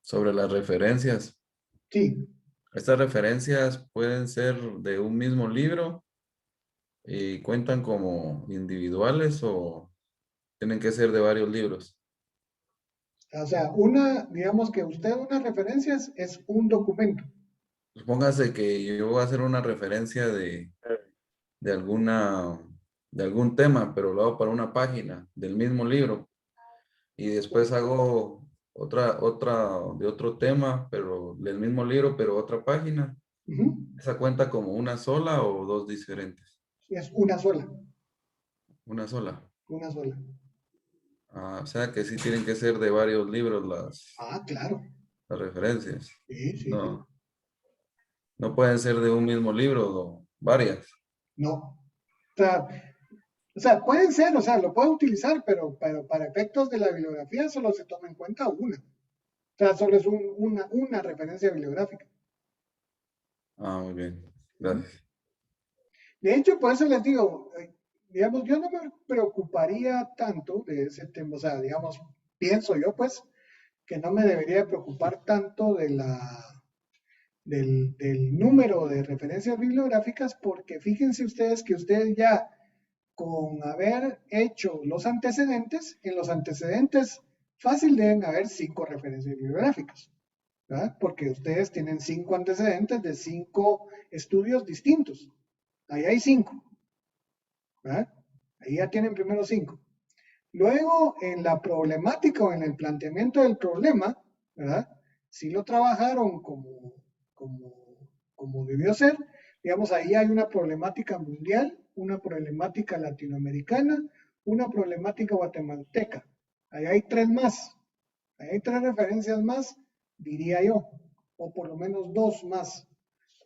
sobre las referencias. Sí. ¿Estas referencias pueden ser de un mismo libro y cuentan como individuales o tienen que ser de varios libros? O sea, digamos que unas referencias es un documento. Supóngase que yo voy a hacer una referencia de alguna, de algún tema, pero lo hago para una página del mismo libro y después hago otra de otro tema, pero del mismo libro, pero otra página. ¿Esa cuenta como una sola o dos diferentes? Es una sola. Una sola. Una sola. Ah, o sea que sí tienen que ser de varios libros Claro. las referencias. Sí, sí, sí. No, no pueden ser de un mismo libro o varias. No. O sea, pueden ser, o sea, lo pueden utilizar, pero para efectos de la bibliografía solo se toma en cuenta una. O sea, solo es una referencia bibliográfica. Ah, muy bien. Gracias. De hecho, por eso les digo, digamos, yo no me preocuparía tanto de ese tema, o sea, digamos, pienso yo, pues, que no me debería preocupar tanto del número de referencias bibliográficas, porque fíjense ustedes que ustedes ya con haber hecho los antecedentes, en los antecedentes fácil deben haber 5 referencias bibliográficas, ¿verdad? Porque ustedes tienen 5 antecedentes de 5 estudios distintos. Ahí hay 5, ¿verdad? Ahí ya tienen primero 5. Luego, en la problemática o en el planteamiento del problema, ¿verdad? Si lo trabajaron como debió ser, digamos, ahí hay una problemática mundial, una problemática latinoamericana, una problemática guatemalteca. Ahí hay 3 más, ahí hay 3 referencias más, diría yo, o por lo menos 2 más,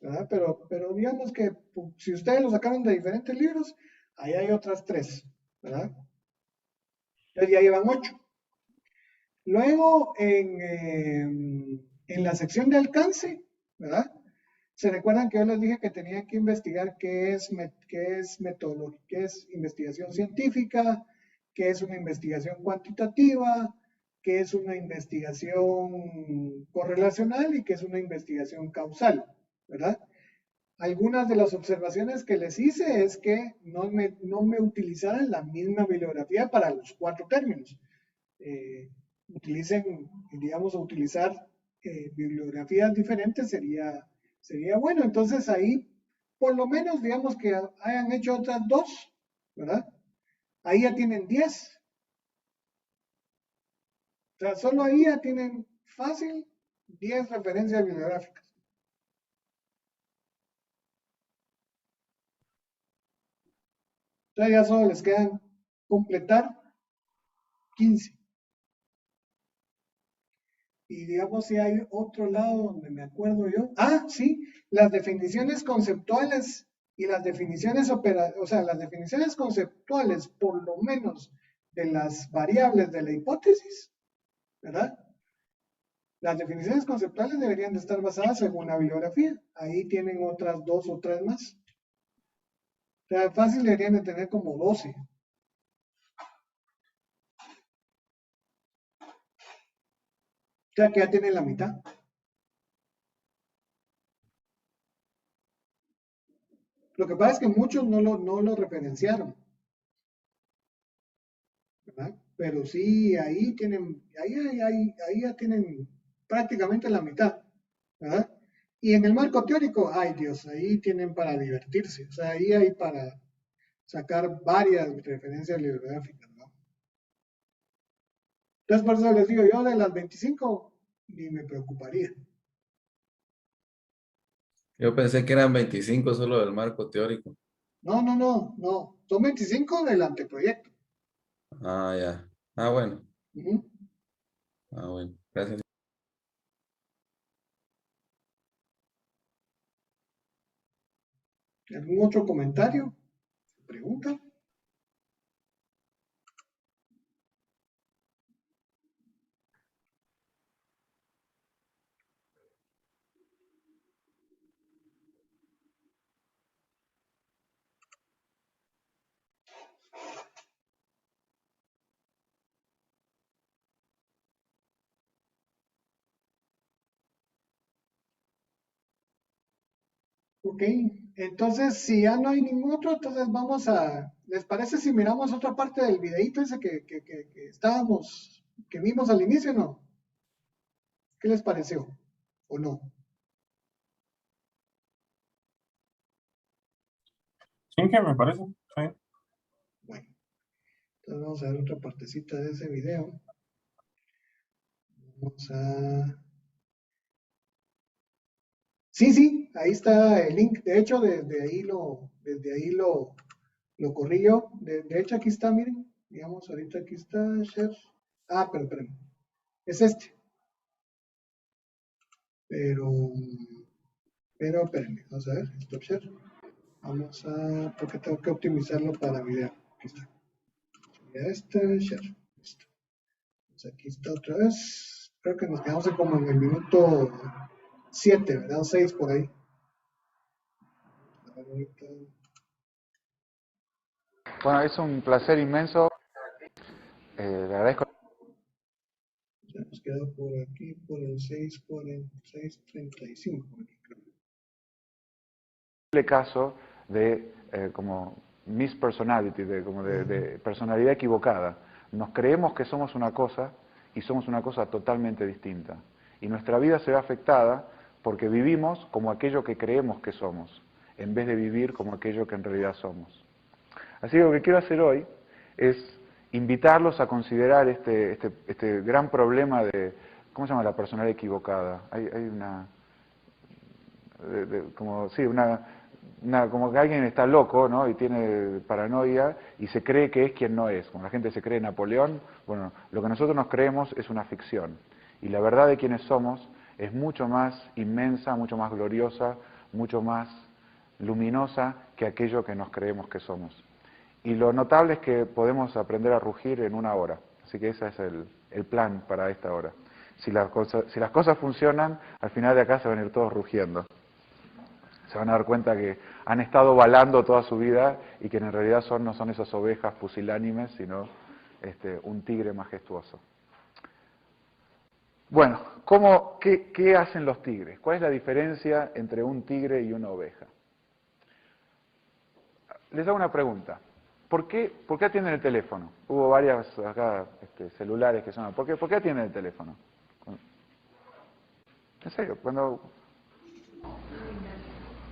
¿verdad? Pero digamos que si ustedes lo sacaron de diferentes libros, ahí hay otras 3, ¿verdad? Entonces ya llevan 8. Luego, en la sección de alcance, ¿verdad? Se recuerdan que yo les dije que tenían que investigar qué es metodología, qué es investigación científica, qué es una investigación cuantitativa, qué es una investigación correlacional y qué es una investigación causal, ¿verdad? Algunas de las observaciones que les hice es que no me utilizaran la misma bibliografía para los 4 términos. Utilicen, digamos, utilizar bibliografías diferentes sería bueno. Entonces ahí, por lo menos, digamos que hayan hecho otras 2, ¿verdad? Ahí ya tienen 10. O sea, solo ahí ya tienen fácil 10 referencias bibliográficas. Entonces ya solo les quedan completar 15. Y digamos si hay otro lado donde me acuerdo yo. Ah, sí, las definiciones conceptuales y las definiciones o sea, las definiciones conceptuales, por lo menos de las variables de la hipótesis, ¿verdad? Las definiciones conceptuales deberían de estar basadas según la bibliografía. Ahí tienen otras 2 o 3 más. O sea, fácil deberían de tener como 12. O sea, que ya tienen la mitad. Lo que pasa es que muchos no lo referenciaron, ¿verdad? Pero sí, ahí ya tienen prácticamente la mitad, ¿verdad? Y en el marco teórico, ay Dios, ahí tienen para divertirse, o sea, ahí hay para sacar varias referencias bibliográficas, ¿no? Entonces, por eso les digo, yo de las 25 ni me preocuparía. Yo pensé que eran 25 solo del marco teórico. No, son 25 del anteproyecto. Ah, ya. Ah, bueno. Ujú. Ah, bueno. Gracias. ¿Algún otro comentario? ¿Pregunta? Ok, entonces si ya no hay ningún otro, entonces vamos ¿les parece si miramos otra parte del videíto ese que estábamos, que vimos al inicio, no? ¿Qué les pareció? ¿O no? Sí, que me parece. Sí. Bueno, entonces vamos a ver otra partecita de ese video. Vamos a... Sí, ahí está el link. De hecho, desde ahí lo corrí yo. De hecho, aquí está, miren. Digamos, ahorita aquí está, share. Ah, pero espérame. Es este. Pero espérenme, vamos a ver, stop share. Porque tengo que optimizarlo para video. Aquí está. Ya está, share. Listo. Pues aquí está otra vez. Creo que nos quedamos como en el minuto 7, ¿verdad? 6 por ahí. A ver, ahorita. Bueno, es un placer inmenso. Le agradezco. Hemos quedado por aquí, por el 6:35. Aquí, creo. Caso de como mispersonality, de personalidad equivocada. Nos creemos que somos una cosa y somos una cosa totalmente distinta. Y nuestra vida se ve afectada porque vivimos como aquello que creemos que somos, en vez de vivir como aquello que en realidad somos. Así que lo que quiero hacer hoy es invitarlos a considerar este gran problema de, ¿cómo se llama? La personalidad equivocada. Hay una, como, sí, como que alguien está loco, ¿no? Y tiene paranoia y se cree que es quien no es. Como la gente se cree Napoleón, bueno, lo que nosotros nos creemos es una ficción. Y la verdad de quienes somos es mucho más inmensa, mucho más gloriosa, mucho más luminosa que aquello que nos creemos que somos. Y lo notable es que podemos aprender a rugir en 1 hora. Así que ese es el plan para esta hora. Si las cosas funcionan, al final de acá se van a ir todos rugiendo. Se van a dar cuenta que han estado balando toda su vida y que en realidad no son esas ovejas pusilánimes, sino un tigre majestuoso. Bueno, ¿qué hacen los tigres? ¿Cuál es la diferencia entre un tigre y una oveja? Les hago una pregunta. ¿Por qué atienden el teléfono? Hubo varias acá celulares que sonan. ¿Por qué atienden el teléfono? En serio,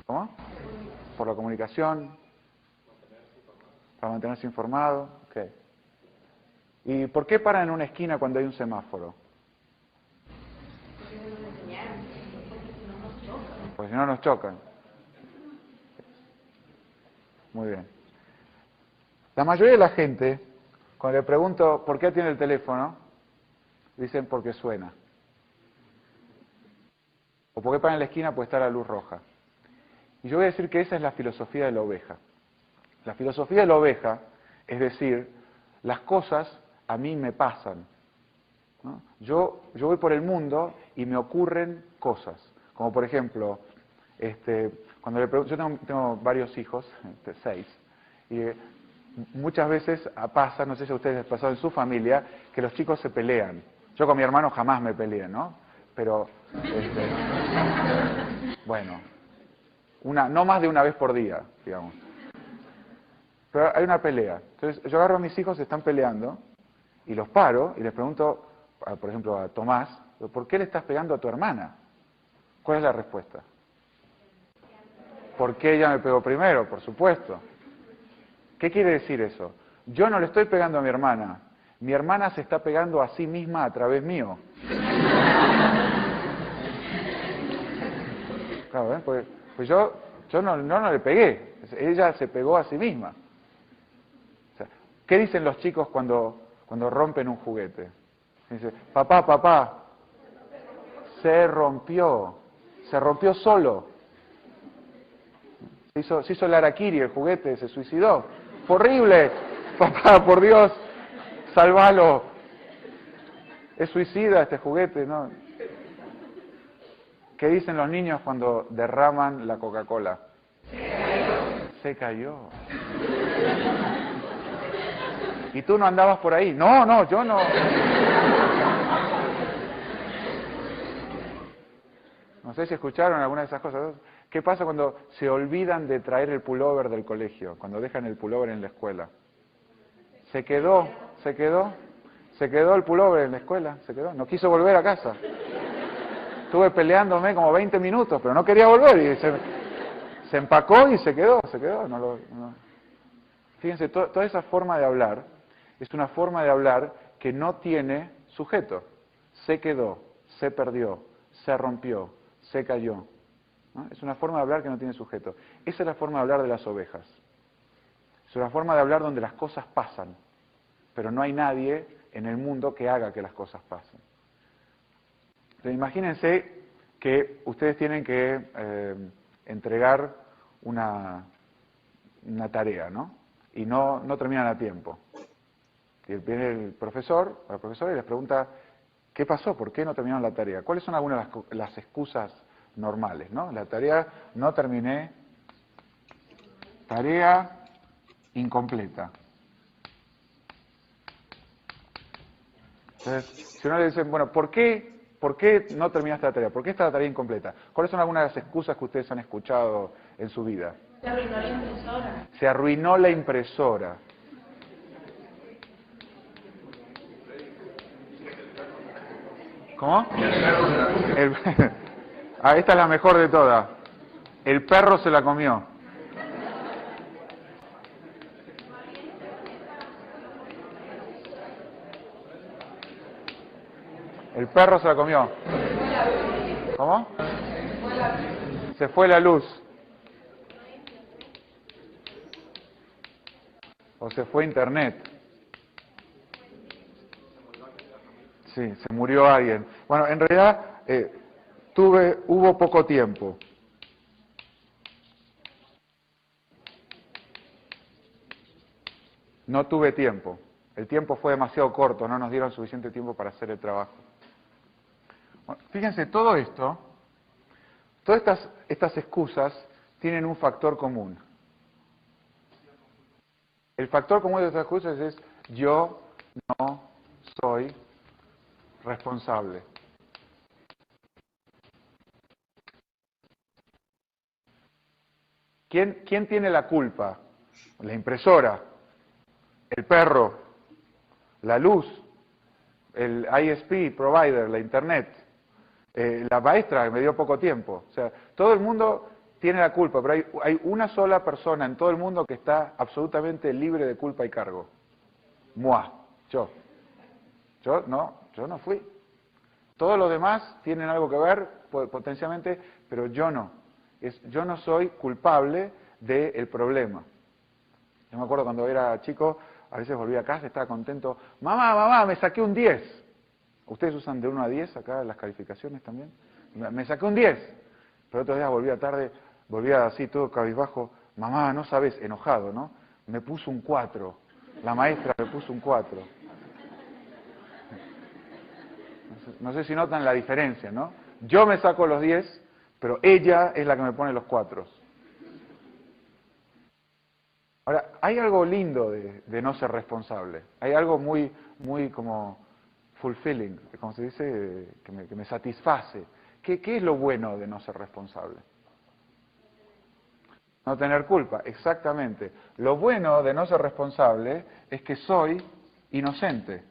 ¿cómo? Por la comunicación, para mantenerse informado. Okay. ¿Y por qué paran en una esquina cuando hay un semáforo? Porque si no nos chocan. Muy bien. La mayoría de la gente, cuando le pregunto por qué atiende el teléfono, dicen porque suena. O por qué paran en la esquina, pues está la luz roja. Y yo voy a decir que esa es la filosofía de la oveja. La filosofía de la oveja es decir, las cosas a mí me pasan, ¿no? Yo voy por el mundo y me ocurren cosas. Como por ejemplo, cuando le pregunto, yo tengo varios hijos, 6, y muchas veces pasa, no sé si a ustedes les ha pasado en su familia, que los chicos se pelean. Yo con mi hermano jamás me peleé, ¿no? Pero, bueno, no más de una vez por día, digamos. Pero hay una pelea. Entonces yo agarro a mis hijos, se están peleando, y los paro y les pregunto, por ejemplo a Tomás, ¿por qué le estás pegando a tu hermana? ¿Cuál es la respuesta? Porque ella me pegó primero, por supuesto. ¿Qué quiere decir eso? Yo no le estoy pegando a mi hermana se está pegando a sí misma a través mío. Claro, ¿eh? Pues yo no le pegué, ella se pegó a sí misma. O sea, ¿qué dicen los chicos cuando rompen un juguete? Dice, papá, se rompió solo. Se hizo el harakiri, el juguete, se suicidó. ¡Horrible! Papá, por Dios, sálvalo. Es suicida este juguete, ¿no? ¿Qué dicen los niños cuando derraman la Coca-Cola? Se cayó. ¿Y tú no andabas por ahí? No, yo no. No sé si escucharon alguna de esas cosas. ¿Qué pasa cuando se olvidan de traer el pullover del colegio? Cuando dejan el pullover en la escuela. Se quedó el pullover en la escuela, no quiso volver a casa. Estuve peleándome como 20 minutos, pero no quería volver y se empacó y se quedó. No. Fíjense, toda esa forma de hablar es una forma de hablar que no tiene sujeto. Se quedó, se perdió, se rompió, se cayó, ¿no? Es una forma de hablar que no tiene sujeto. Esa es la forma de hablar de las ovejas. Es una forma de hablar donde las cosas pasan, pero no hay nadie en el mundo que haga que las cosas pasen. Entonces, imagínense que ustedes tienen que entregar una tarea, ¿no? Y no terminan a tiempo. Y viene el profesor, la profesora, y les pregunta, ¿qué pasó? ¿Por qué no terminaron la tarea? ¿Cuáles son algunas de las excusas normales, ¿no? La tarea no terminé, tarea incompleta. Entonces, si uno le dice, bueno, ¿por qué no terminaste la tarea? ¿Por qué está la tarea incompleta? ¿Cuáles son algunas de las excusas que ustedes han escuchado en su vida? Se arruinó la impresora. Se arruinó la impresora. ¿Cómo? Esta es la mejor de todas. El perro se la comió. El perro se la comió. ¿Cómo? Se fue la luz. O se fue internet. Sí, se murió alguien. Bueno, en realidad hubo poco tiempo. No tuve tiempo. El tiempo fue demasiado corto, no nos dieron suficiente tiempo para hacer el trabajo. Bueno, fíjense, todo esto, todas estas excusas tienen un factor común. El factor común de estas excusas es: yo no soy responsable. ¿Quién tiene la culpa? La impresora, el perro, la luz, el ISP provider, la internet, la maestra que me dio poco tiempo. O sea, todo el mundo tiene la culpa, pero hay una sola persona en todo el mundo que está absolutamente libre de culpa y cargo. Moi, yo. Yo no fui. Todos los demás tienen algo que ver, potencialmente, pero yo no. Yo no soy culpable del problema. Yo me acuerdo cuando era chico, a veces volvía a casa, estaba contento. Mamá, me saqué un 10. ¿Ustedes usan de 1 a 10 acá las calificaciones también? Me saqué un 10. Pero otro día volvía tarde, volvía así todo cabizbajo. Mamá, no sabes, enojado, ¿no? Me puso un 4. La maestra me puso un 4. No sé si notan la diferencia, ¿no? Yo me saco los 10, pero ella es la que me pone los 4. Ahora, hay algo lindo de no ser responsable. Hay algo muy como fulfilling, como se dice, que me satisface. ¿Qué es lo bueno de no ser responsable? No tener culpa, exactamente. Lo bueno de no ser responsable es que soy inocente.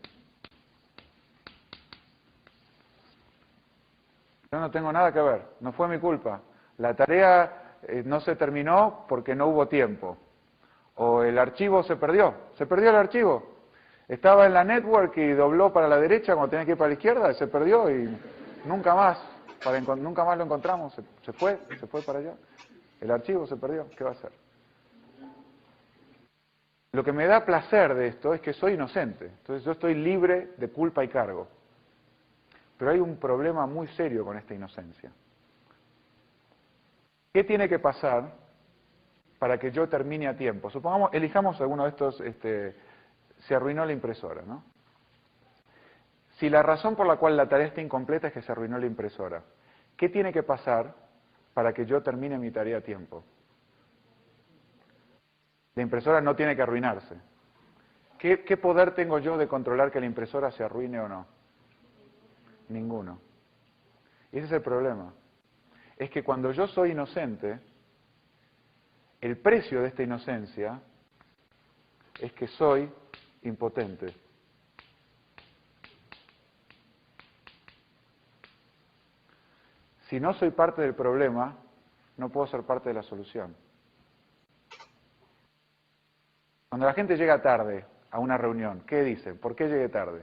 Yo no tengo nada que ver, no fue mi culpa. La tarea no se terminó porque no hubo tiempo. O el archivo se perdió el archivo. Estaba en la network y dobló para la derecha cuando tenía que ir para la izquierda, y se perdió y nunca más lo encontramos, se fue para allá. El archivo se perdió, ¿qué va a hacer? Lo que me da placer de esto es que soy inocente, entonces yo estoy libre de culpa y cargo. Pero hay un problema muy serio con esta inocencia. ¿Qué tiene que pasar para que yo termine a tiempo? Supongamos, elijamos alguno de estos, se arruinó la impresora, ¿no? Si la razón por la cual la tarea está incompleta es que se arruinó la impresora, ¿qué tiene que pasar para que yo termine mi tarea a tiempo? La impresora no tiene que arruinarse. ¿Qué poder tengo yo de controlar que la impresora se arruine o no? Ninguno. Y ese es el problema. Es que cuando yo soy inocente, el precio de esta inocencia es que soy impotente. Si no soy parte del problema, no puedo ser parte de la solución. Cuando la gente llega tarde a una reunión, ¿qué dicen? ¿Por qué llegué tarde?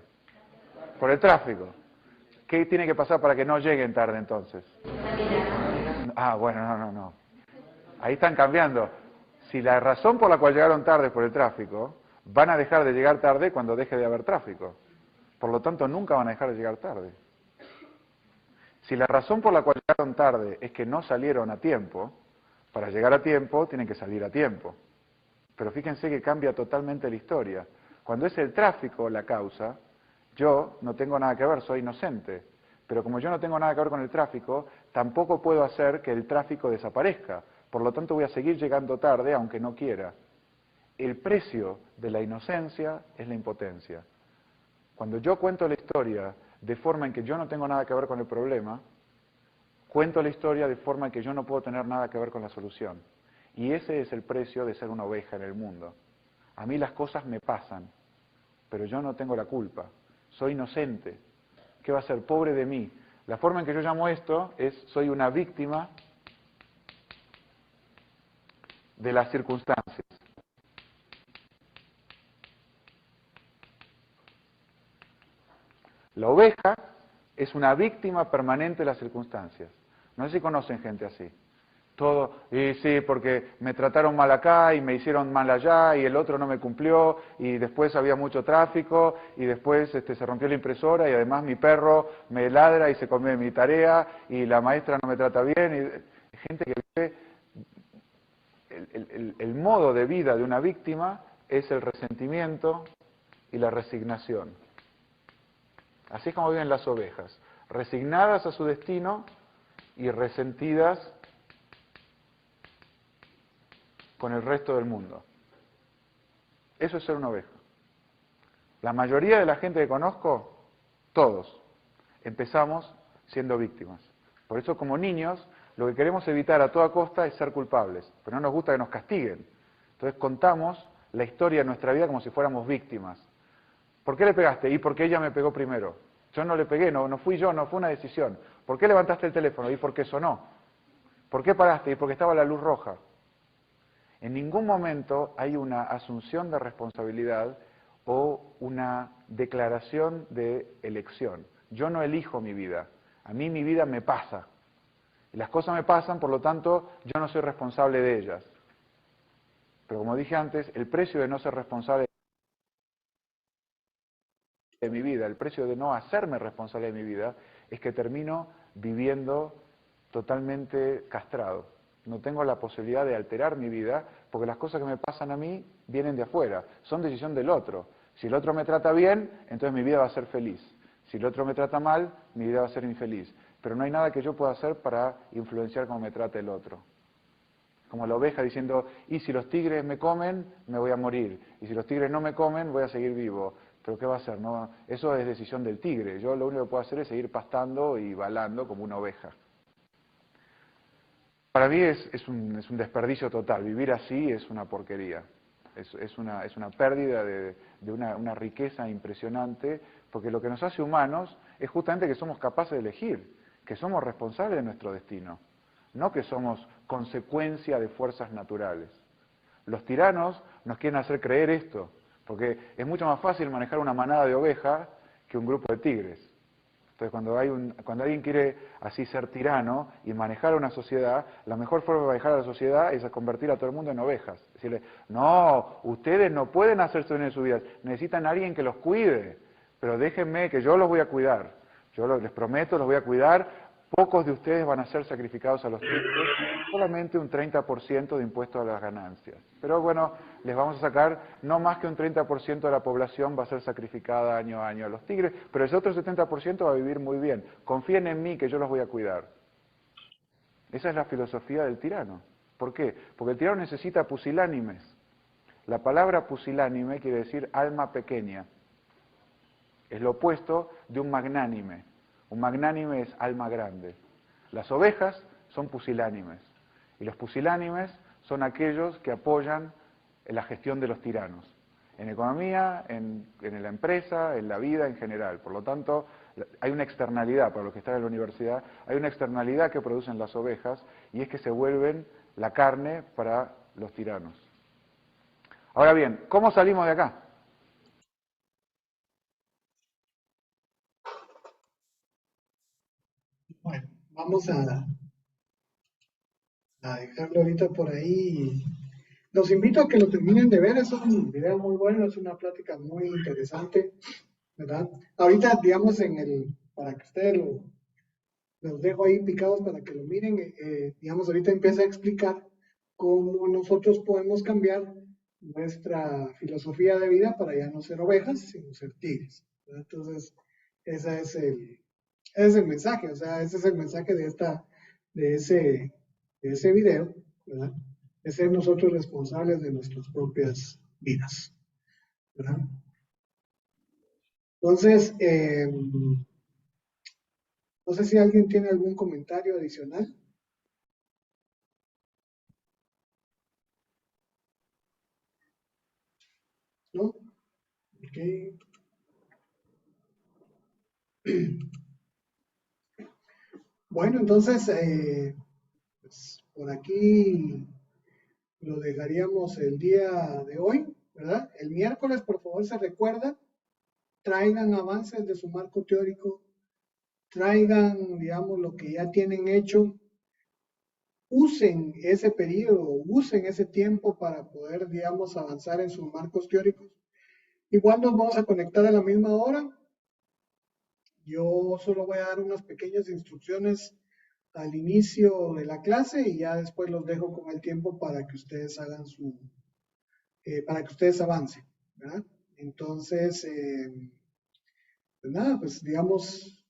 Por el tráfico. ¿Qué tiene que pasar para que no lleguen tarde entonces? Ah, bueno, no. Ahí están cambiando. Si la razón por la cual llegaron tarde es por el tráfico, van a dejar de llegar tarde cuando deje de haber tráfico. Por lo tanto, nunca van a dejar de llegar tarde. Si la razón por la cual llegaron tarde es que no salieron a tiempo, para llegar a tiempo tienen que salir a tiempo. Pero fíjense que cambia totalmente la historia. Cuando es el tráfico la causa, yo no tengo nada que ver, soy inocente. Pero como yo no tengo nada que ver con el tráfico, tampoco puedo hacer que el tráfico desaparezca. Por lo tanto, voy a seguir llegando tarde, aunque no quiera. El precio de la inocencia es la impotencia. Cuando yo cuento la historia de forma en que yo no tengo nada que ver con el problema, cuento la historia de forma en que yo no puedo tener nada que ver con la solución. Y ese es el precio de ser una oveja en el mundo. A mí las cosas me pasan, pero yo no tengo la culpa. Soy inocente. ¿Qué va a ser? Pobre de mí. La forma en que yo llamo esto es, soy una víctima de las circunstancias. La oveja es una víctima permanente de las circunstancias. No sé si conocen gente así. Todo, y sí, porque me trataron mal acá y me hicieron mal allá y el otro no me cumplió y después había mucho tráfico y después se rompió la impresora y además mi perro me ladra y se come mi tarea y la maestra no me trata bien. Y gente que vive, el modo de vida de una víctima es el resentimiento y la resignación. Así es como viven las ovejas, resignadas a su destino y resentidas con el resto del mundo. Eso es ser una oveja. La mayoría de la gente que conozco, todos, empezamos siendo víctimas. Por eso como niños, lo que queremos evitar a toda costa es ser culpables, pero no nos gusta que nos castiguen. Entonces contamos la historia de nuestra vida como si fuéramos víctimas. ¿Por qué le pegaste? Y porque ella me pegó primero. Yo no le pegué, no fui yo, no fue una decisión. ¿Por qué levantaste el teléfono? Y porque sonó. ¿Por qué paraste? Y porque estaba la luz roja. En ningún momento hay una asunción de responsabilidad o una declaración de elección. Yo no elijo mi vida, a mí mi vida me pasa. Y las cosas me pasan, por lo tanto, yo no soy responsable de ellas. Pero como dije antes, el precio de no ser responsable de mi vida, el precio de no hacerme responsable de mi vida, es que termino viviendo totalmente castrado. No tengo la posibilidad de alterar mi vida porque las cosas que me pasan a mí vienen de afuera, son decisión del otro. Si el otro me trata bien, entonces mi vida va a ser feliz. Si el otro me trata mal, mi vida va a ser infeliz. Pero no hay nada que yo pueda hacer para influenciar cómo me trata el otro. Como la oveja diciendo, y si los tigres me comen, me voy a morir. Y si los tigres no me comen, voy a seguir vivo. ¿Pero qué va a hacer? No, eso es decisión del tigre. Yo lo único que puedo hacer es seguir pastando y balando como una oveja. Para mí es un desperdicio total. Vivir así es una porquería. Es una pérdida de una riqueza impresionante, porque lo que nos hace humanos es justamente que somos capaces de elegir, que somos responsables de nuestro destino, no que somos consecuencia de fuerzas naturales. Los tiranos nos quieren hacer creer esto, porque es mucho más fácil manejar una manada de ovejas que un grupo de tigres. Entonces, cuando alguien quiere así ser tirano y manejar una sociedad, la mejor forma de manejar a la sociedad es a convertir a todo el mundo en ovejas. Decirle, no, ustedes no pueden hacerse dueños de su vida, necesitan a alguien que los cuide, pero déjenme que yo los voy a cuidar. Les prometo, los voy a cuidar. Pocos de ustedes van a ser sacrificados a los tigres, solamente un 30% de impuesto a las ganancias. Pero bueno, les vamos a sacar, no más que un 30% de la población va a ser sacrificada año a año a los tigres, pero ese otro 70% va a vivir muy bien. Confíen en mí que yo los voy a cuidar. Esa es la filosofía del tirano. ¿Por qué? Porque el tirano necesita pusilánimes. La palabra pusilánime quiere decir alma pequeña. Es lo opuesto de un magnánime. Un magnánime es alma grande. Las ovejas son pusilánimes. Y los pusilánimes son aquellos que apoyan la gestión de los tiranos. En economía, en la empresa, en la vida en general. Por lo tanto, hay una externalidad, para los que están en la universidad, hay una externalidad que producen las ovejas y es que se vuelven la carne para los tiranos. Ahora bien, ¿cómo salimos de acá? Bueno, vamos a dejarlo ahorita por ahí. Los invito a que lo terminen de ver, es un video muy bueno, es una plática muy interesante, ¿verdad? Ahorita, digamos, para que ustedes los dejo ahí picados para que lo miren, digamos, ahorita empieza a explicar cómo nosotros podemos cambiar nuestra filosofía de vida para ya no ser ovejas, sino ser tigres, ¿verdad? Entonces, ese es el mensaje, o sea, ese es el mensaje de ese video, ¿verdad? De ser nosotros responsables de nuestras propias vidas, ¿verdad? Entonces, no sé si alguien tiene algún comentario adicional. ¿No? Ok. Bueno, entonces, pues, por aquí lo dejaríamos el día de hoy, ¿verdad? El miércoles, por favor, se recuerda, traigan avances de su marco teórico, traigan, digamos, lo que ya tienen hecho, usen ese periodo, usen ese tiempo para poder, digamos, avanzar en sus marcos teóricos. Igual nos vamos a conectar a la misma hora. Yo solo voy a dar unas pequeñas instrucciones al inicio de la clase y ya después los dejo con el tiempo para que ustedes hagan para que ustedes avancen, ¿verdad? Entonces, pues nada, pues digamos,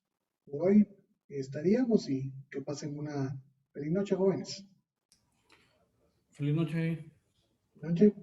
hoy estaríamos y que pasen una feliz noche, jóvenes. Feliz noche. Noche.